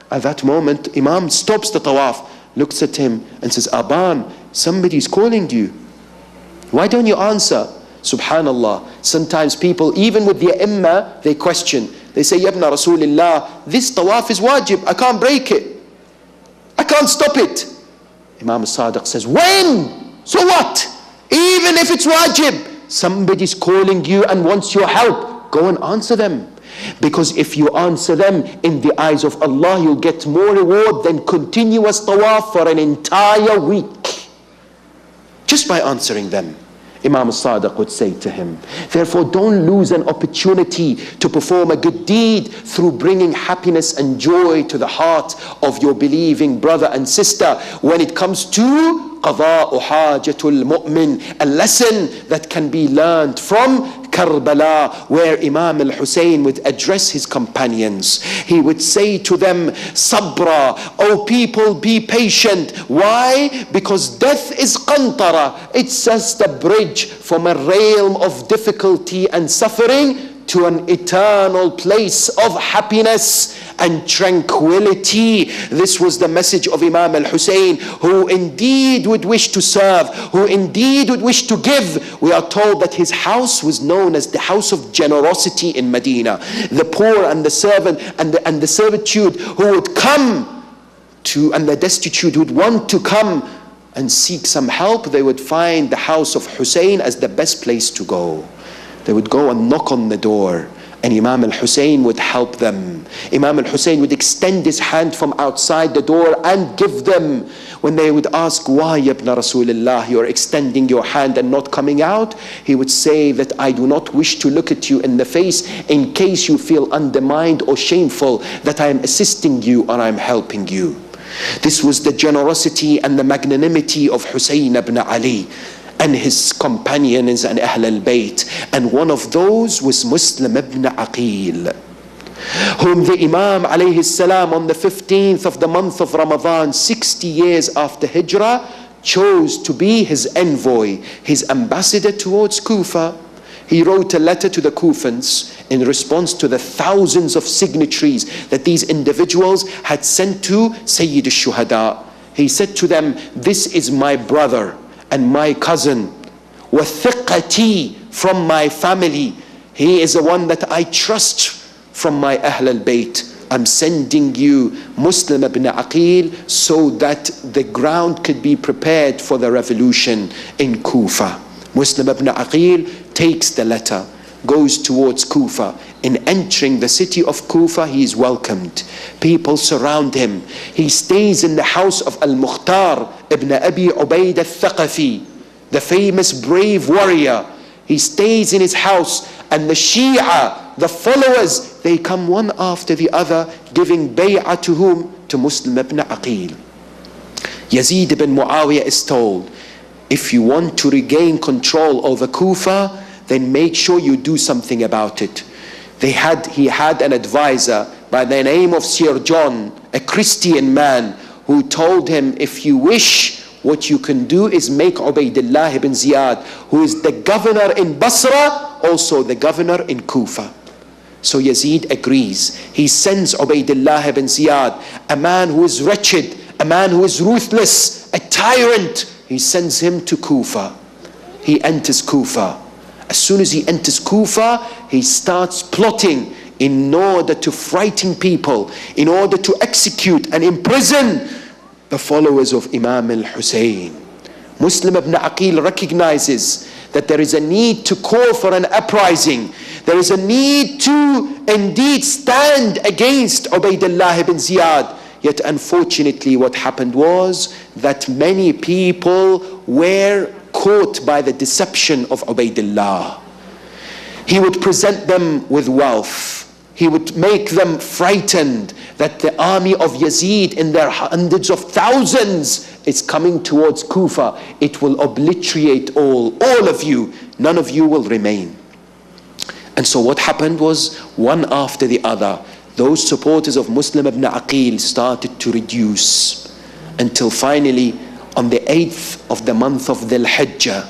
Speaker 1: At that moment, Imam stops the tawaf, looks at him and says, Aban, somebody's calling you. Why don't you answer? Subhanallah. Sometimes people, even with the Imma, they question. They say, Ya ibn Rasulullah, this tawaf is wajib. I can't break it. I can't stop it. Imam al-Sadiq says, when? So what? Even if it's wajib, somebody's calling you and wants your help. Go and answer them. Because if you answer them, in the eyes of Allah, you'll get more reward than continuous tawaf for an entire week. Just by answering them. Imam al-Sadiq would say to him, therefore don't lose an opportunity to perform a good deed through bringing happiness and joy to the heart of your believing brother and sister. When it comes to qada'u hajatul mu'min, a lesson that can be learned from Karbala, where Imam al-Hussein would address his companions. He would say to them, Sabra, O people, be patient. Why? Because death is qantara. It's just a bridge from a realm of difficulty and suffering to an eternal place of happiness and tranquility. This was the message of Imam al-Hussein, who indeed would wish to serve, who indeed would wish to give. We are told that his house was known as the house of generosity in Medina. The poor and the servant and the servitude who would come to, and the destitute would want to come and seek some help, they would find the house of Hussein as the best place to go. They would go and knock on the door, and Imam al-Hussein would help them. Imam al-Hussein would extend his hand from outside the door and give them. When they would ask, why, Ibn Rasulullah, you're extending your hand and not coming out? He would say that I do not wish to look at you in the face in case you feel undermined or shameful that I am assisting you or I am helping you. This was the generosity and the magnanimity of Hussein ibn Ali. and his companions and Ahl al-Bayt. And one of those was Muslim ibn Aqil, whom the Imam alayhi salam on the 15th of the month of Ramadan, 60 years after Hijrah, chose to be his envoy, his ambassador towards Kufa. He wrote a letter to the Kufans in response to the thousands of signatories that these individuals had sent to Sayyid al-Shuhada. He said to them, this is my brother and my cousin, وَثِقَتِي, from my family. He is the one that I trust from my Ahl al-Bayt. I'm sending you Muslim ibn Aqil so that the ground could be prepared for the revolution in Kufa. Muslim ibn Aqil takes the letter, goes towards Kufa. In entering the city of Kufa, he is welcomed. People surround him. He stays in the house of Al-Mukhtar ibn Abi Ubaid al-Thaqafi, the famous brave warrior. He stays in his house, and the Shia, the followers, they come one after the other, giving bay'ah to whom? To Muslim ibn Aqil. Yazid ibn Muawiyah is told, if you want to regain control over Kufa, then make sure you do something about it. He had an advisor by the name of Sir John, a Christian man, who told him, if you wish, what you can do is make Ubaydullah ibn Ziyad, who is the governor in Basra, also the governor in Kufa. So Yazid agrees. He sends Ubaydullah ibn Ziyad, a man who is wretched, a man who is ruthless, a tyrant. He sends him to Kufa. He enters Kufa. As soon as he enters Kufa, he starts plotting in order to frighten people, in order to execute and imprison the followers of Imam al-Hussein. Muslim ibn Aqil recognizes that there is a need to call for an uprising. There is a need to indeed stand against Ubaydullah ibn Ziyad. Yet unfortunately what happened was that many people were caught by the deception of Ubaydullah. He would present them with wealth. He would make them frightened that the army of Yazid in their hundreds of thousands is coming towards Kufa. It will obliterate all of you. None of you will remain. And so what happened was, one after the other, those supporters of Muslim ibn Aqil started to reduce, until finally on the 8th of the month of Dhul Hijjah,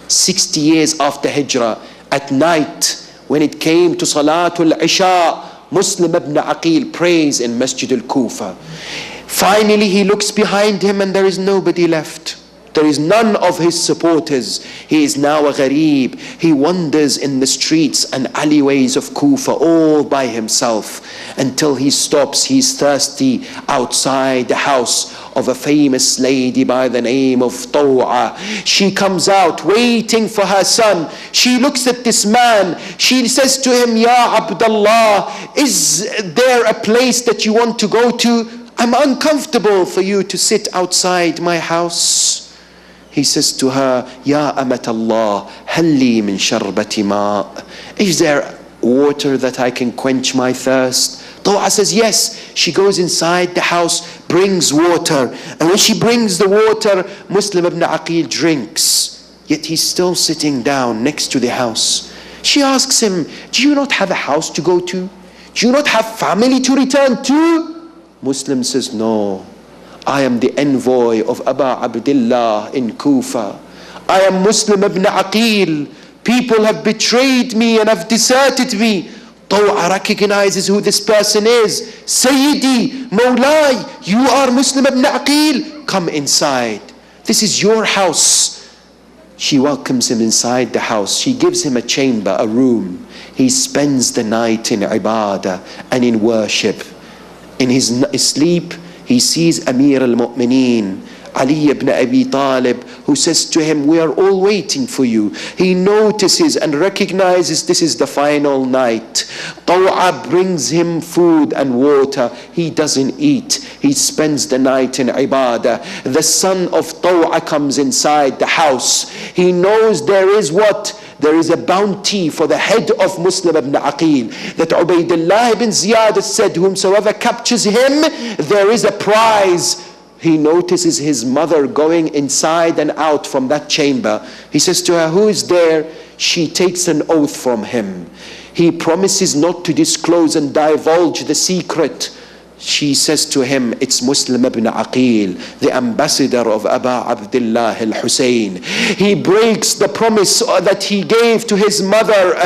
Speaker 1: 60 years after Hijrah, at night when it came to Salatul Isha, Muslim ibn Aqil prays in Masjid al-Kufa. Finally he looks behind him and there is nobody left. There is none of his supporters. He is now a gharib. He wanders in the streets and alleyways of Kufa all by himself, until he stops. He's thirsty outside the house of a famous lady by the name of Taw'a. She comes out waiting for her son. She looks at this man. She says to him, Ya Abdullah, is there a place that you want to go to? I'm uncomfortable for you to sit outside my house. He says to her, Ya Amatallah, halli min sharbati ma. Is there water that I can quench my thirst? Taw'a says yes. She goes inside the house, brings water. And when she brings the water, Muslim ibn Aqil drinks. Yet he's still sitting down next to the house. She asks him, do you not have a house to go to? Do you not have family to return to? Muslim says, no. I am the envoy of Aba Abdullah in Kufa. I am Muslim ibn Aqil. People have betrayed me and have deserted me. Taw'a recognizes who this person is. Sayyidi, Mawlai, you are Muslim ibn Aqil. Come inside. This is your house. She welcomes him inside the house. She gives him a chamber, a room. He spends the night in ibadah and in worship. In his sleep, he sees Amir al-Mu'mineen, Ali ibn Abi Talib, who says to him, we are all waiting for you. He notices and recognizes this is the final night. Taw'a brings him food and water. He doesn't eat. He spends the night in ibadah. The son of Taw'a comes inside the house. He knows there is what? There is a bounty for the head of Muslim ibn Aqil. That Ubaydullah ibn Ziyad said, whomsoever captures him, there is a prize. he notices his mother going inside and out from that chamber. He says to her, who is there? She takes an oath from him. He promises not to disclose and divulge the secret. She says to him, it's Muslim ibn Aqil, the ambassador of Aba Abdullah al-Hussein. He breaks the promise that he gave to his mother.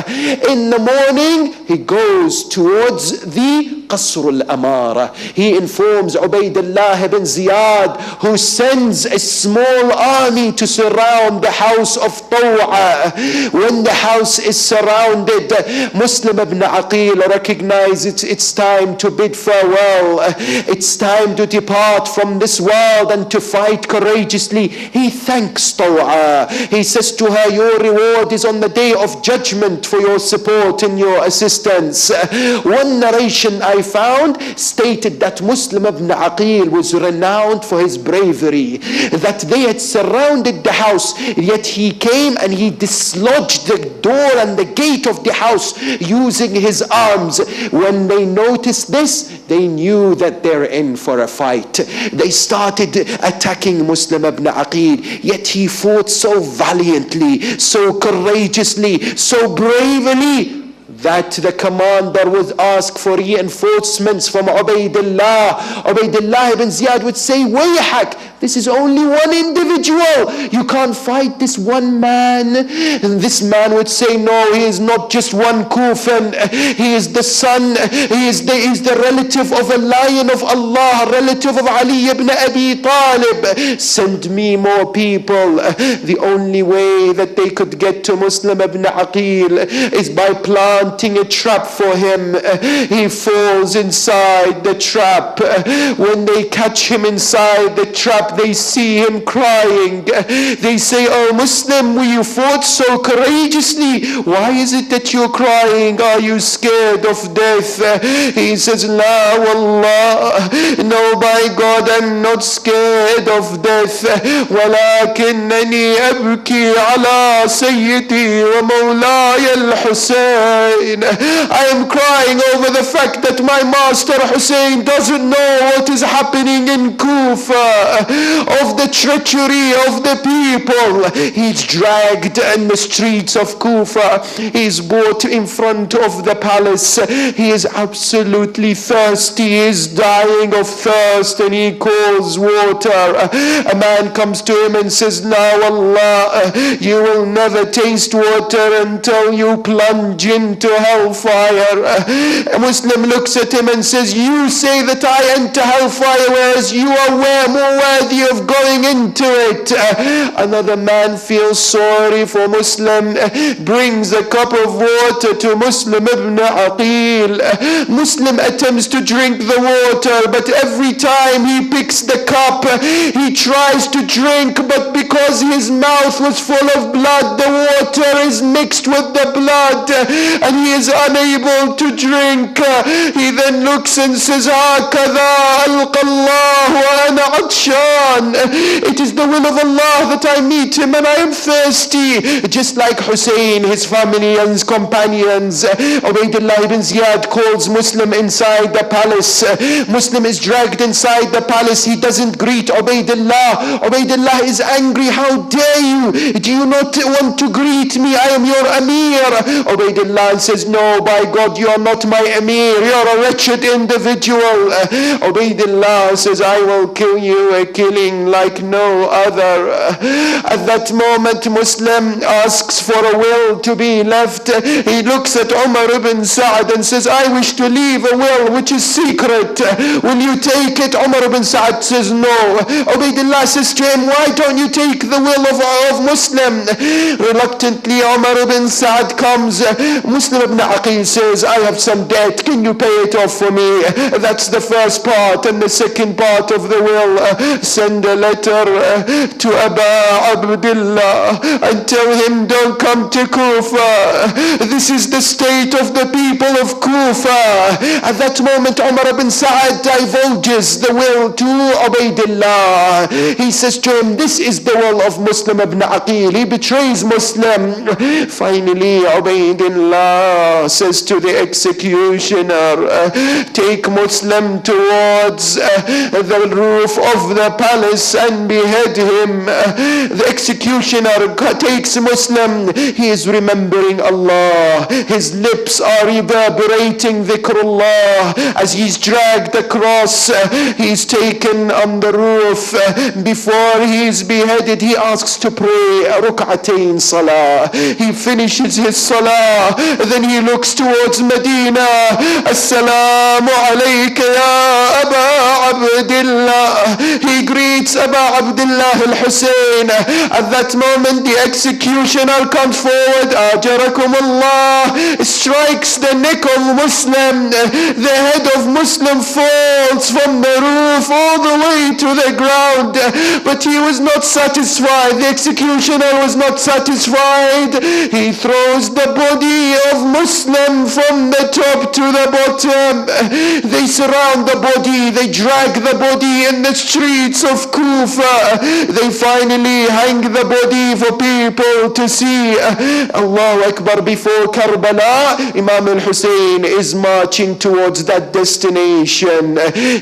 Speaker 1: In the morning, he goes towards the Qasr al-Amara. He informs Ubaydullah ibn Ziyad, who sends a small army to surround the house of Taw'a. When the house is surrounded, Muslim ibn Aqil recognizes it's time to bid farewell. It's time to depart from this world and to fight courageously. He thanks Taw'a. He says to her, your reward is on the day of judgment for your support and your assistance. One narration I found stated that Muslim ibn Aqil was renowned for his bravery, that they had surrounded the house, yet he came and he dislodged the door and the gate of the house using his arms. When they noticed this, they knew that they're in for a fight. They started attacking Muslim ibn Aqil, yet he fought so valiantly, so courageously, so bravely, that the commander would ask for reinforcements from Ubaydullah. Ubaydullah ibn Ziyad would say, Wayhak, this is only one individual. You can't fight this one man. And this man would say, no, he is not just one Kufan. He is the son, he is the relative of a lion of Allah, relative of Ali ibn Abi Talib. Send me more people. The only way that they could get to Muslim ibn Aqil is by planting a trap for him. He falls inside the trap. When they catch him inside the trap, they see him crying. They say, oh Muslim, you fought so courageously. Why is it that you're crying? Are you scared of death? He says, La wallah, no, by God, I'm not scared of death. ولكنني أبكي على سيدي ومولاي الحسين. I am crying over the fact that my master Hussein doesn't know what is happening in Kufa, of the treachery of the people. He's dragged in the streets of Kufa. He's brought in front of the palace. He is absolutely thirsty. He is dying of thirst, and he calls water. A man comes to him and says, now Allah, you will never taste water until you plunge into hellfire. A Muslim looks at him and says, you say that I enter hellfire, whereas you are more worthy of going into it. Another man feels sorry for Muslim, brings a cup of water to Muslim ibn Aqil. Muslim attempts to drink the water, but every time he picks the cup, he tries to drink, but because his mouth was full of blood, the water is mixed with the blood, and he is unable to drink. He then looks and says, هَكَذَا أَلْقَى اللَّهُ وَأَنَا عَطْشَانٌ. It is the will of Allah that I meet him and I am thirsty. Just like Hussein, his family and his companions. Ubaydullah ibn Ziyad calls Muslim inside the palace. Muslim is dragged inside the palace. He doesn't greet Ubaydullah. Ubaydullah is angry. How dare you? Do you not want to greet me? I am your Amir. Ubaydullah says, no, by God, you are not my Amir. You are a wretched individual. Ubaydullah says, I will kill you a killing like no other. At that moment, Muslim asks for a will to be left. He looks at Umar ibn Sa'd and says, I wish to leave a will which is secret. Will you take it? Umar ibn Sa'd says, no. Ubaydullah says to him, why don't you take the will of Muslim? Reluctantly, Umar ibn Sa'd comes. Muslim ibn Aqil says, I have some debt. Can you pay it off for me? That's the first part. And the second part of the will, send a letter to Aba Abdullah and tell him, don't come to Kufa. This is the state of the people of Kufa. At that moment, Umar ibn Sa'd divulges the will to Ubaydullah. He says to him, this is the will of Muslim ibn Aqil. He betrays Muslim. Finally, Ubaydullah says to the executioner, take Muslim towards the roof of the palace and behead him. The executioner takes Muslim. He is remembering Allah. His lips are reverberating dhikrullah. As he's dragged across, he's taken on the roof. Before he's beheaded, he asks to pray ruk'atayn salah. He finishes his salah, then he looks towards Medina. Assalamu alayka ya Aba Abdullah. He greets Aba Abdullah al-Hussein. At that moment, the executioner comes forward. Ajarakum Allah. Strikes the neck of Muslim. The head of Muslim falls from the roof all the way to the ground. But he was not satisfied. The executioner was not satisfied. He throws the body of Muslim from the top to the bottom. They surround the body. They drag the body in the streets of Kufa. They finally hang the body for people to see. Allahu Akbar. Before Karbala, Imam al-Hussein is marching towards that destination.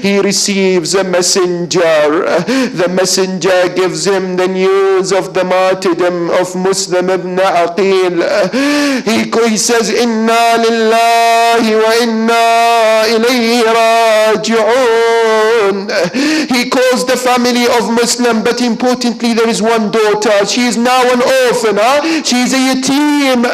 Speaker 1: He receives a messenger. The messenger gives him the news of the martyrdom of Muslim ibn Aqil. He says, Inna lillahi wa inna ilayhi raji'un. He calls the family of Muslim, but importantly there is one daughter. She is now an orphan. She is a yatim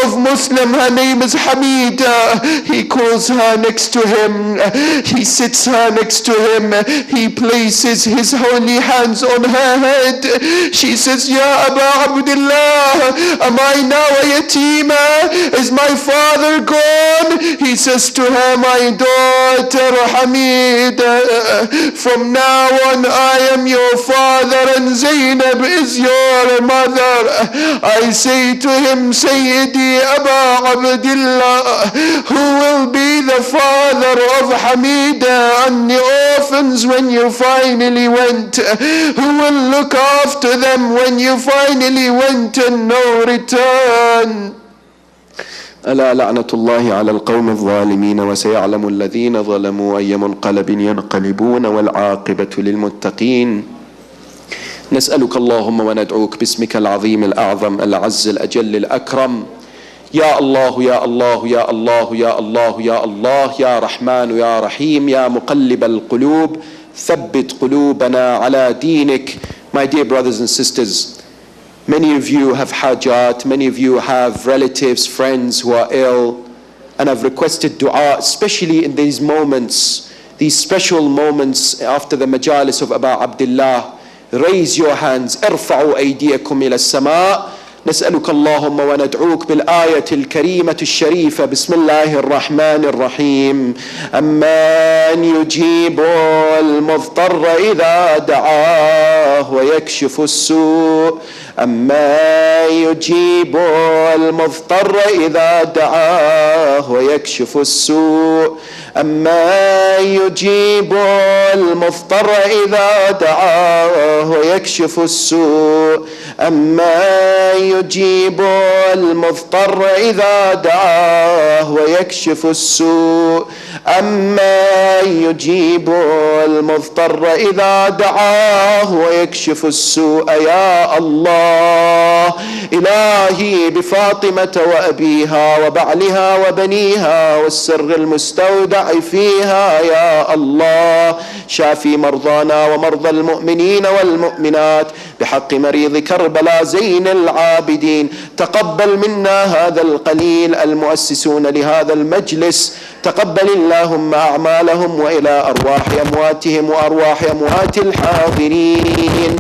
Speaker 1: of Muslim. Her name is Hamida. He calls her next to him. He sits her next to him. He places his holy hands on her head. She says, Ya Aba Abdullah, am I now a yatima? Is my father gone? He says to her, my daughter Hamida, from now on I am your father and Zainab is your mother. I say to him, Sayyidi Aba Abdullah, who will be the father of Hamida and the orphans when you finally went? Who will look after them when you finally went and no return? ألا لعنة الله على القوم الظالمين وسيعلم الذين ظلموا أي منقلب ينقلبون والعاقبة للمتقين. نسألك اللهم وندعوك باسمك العظيم الأعظم الأعز الأجل الأكرم. يا الله يا الله يا الله يا الله يا الله يا رحمن يا رحيم يا مقلب القلوب ثبت قلوبنا على دينك. My dear brothers and sisters, many of you have hajat, many of you have relatives, friends who are ill, and have requested dua, especially in these moments, these special moments after the majalis of Aba Abdullah. Raise your hands. ارفعوا أيديكم إلى السماء. نسألك اللهم وندعوك بالآية الكريمة الشريفة. بسم الله الرحمن الرحيم. أمن يجيب المضطر إذا دعاه ويكشف السوء. أمن يجيب المضطر إذا دعاه ويكشف السوء. أمن يجيب المضطر إذا دعاه ويكشف السوء. أمن يجيب المضطر إذا دعاه ويكشف السوء. أمن يجيب المضطر إذا دعاه ويكشف السوء. يا الله إلهي بفاطمة وأبيها وبعلها وبنيها والسر المستودع فيها، يا الله شافي مرضانا ومرضى المؤمنين والمؤمنات بحق مريض كربلاء زين العابدين. تقبل منا هذا القليل المؤسسون لهذا المجلس، تقبل اللهم أعمالهم وإلى أرواح أمواتهم وأرواح أموات الحاضرين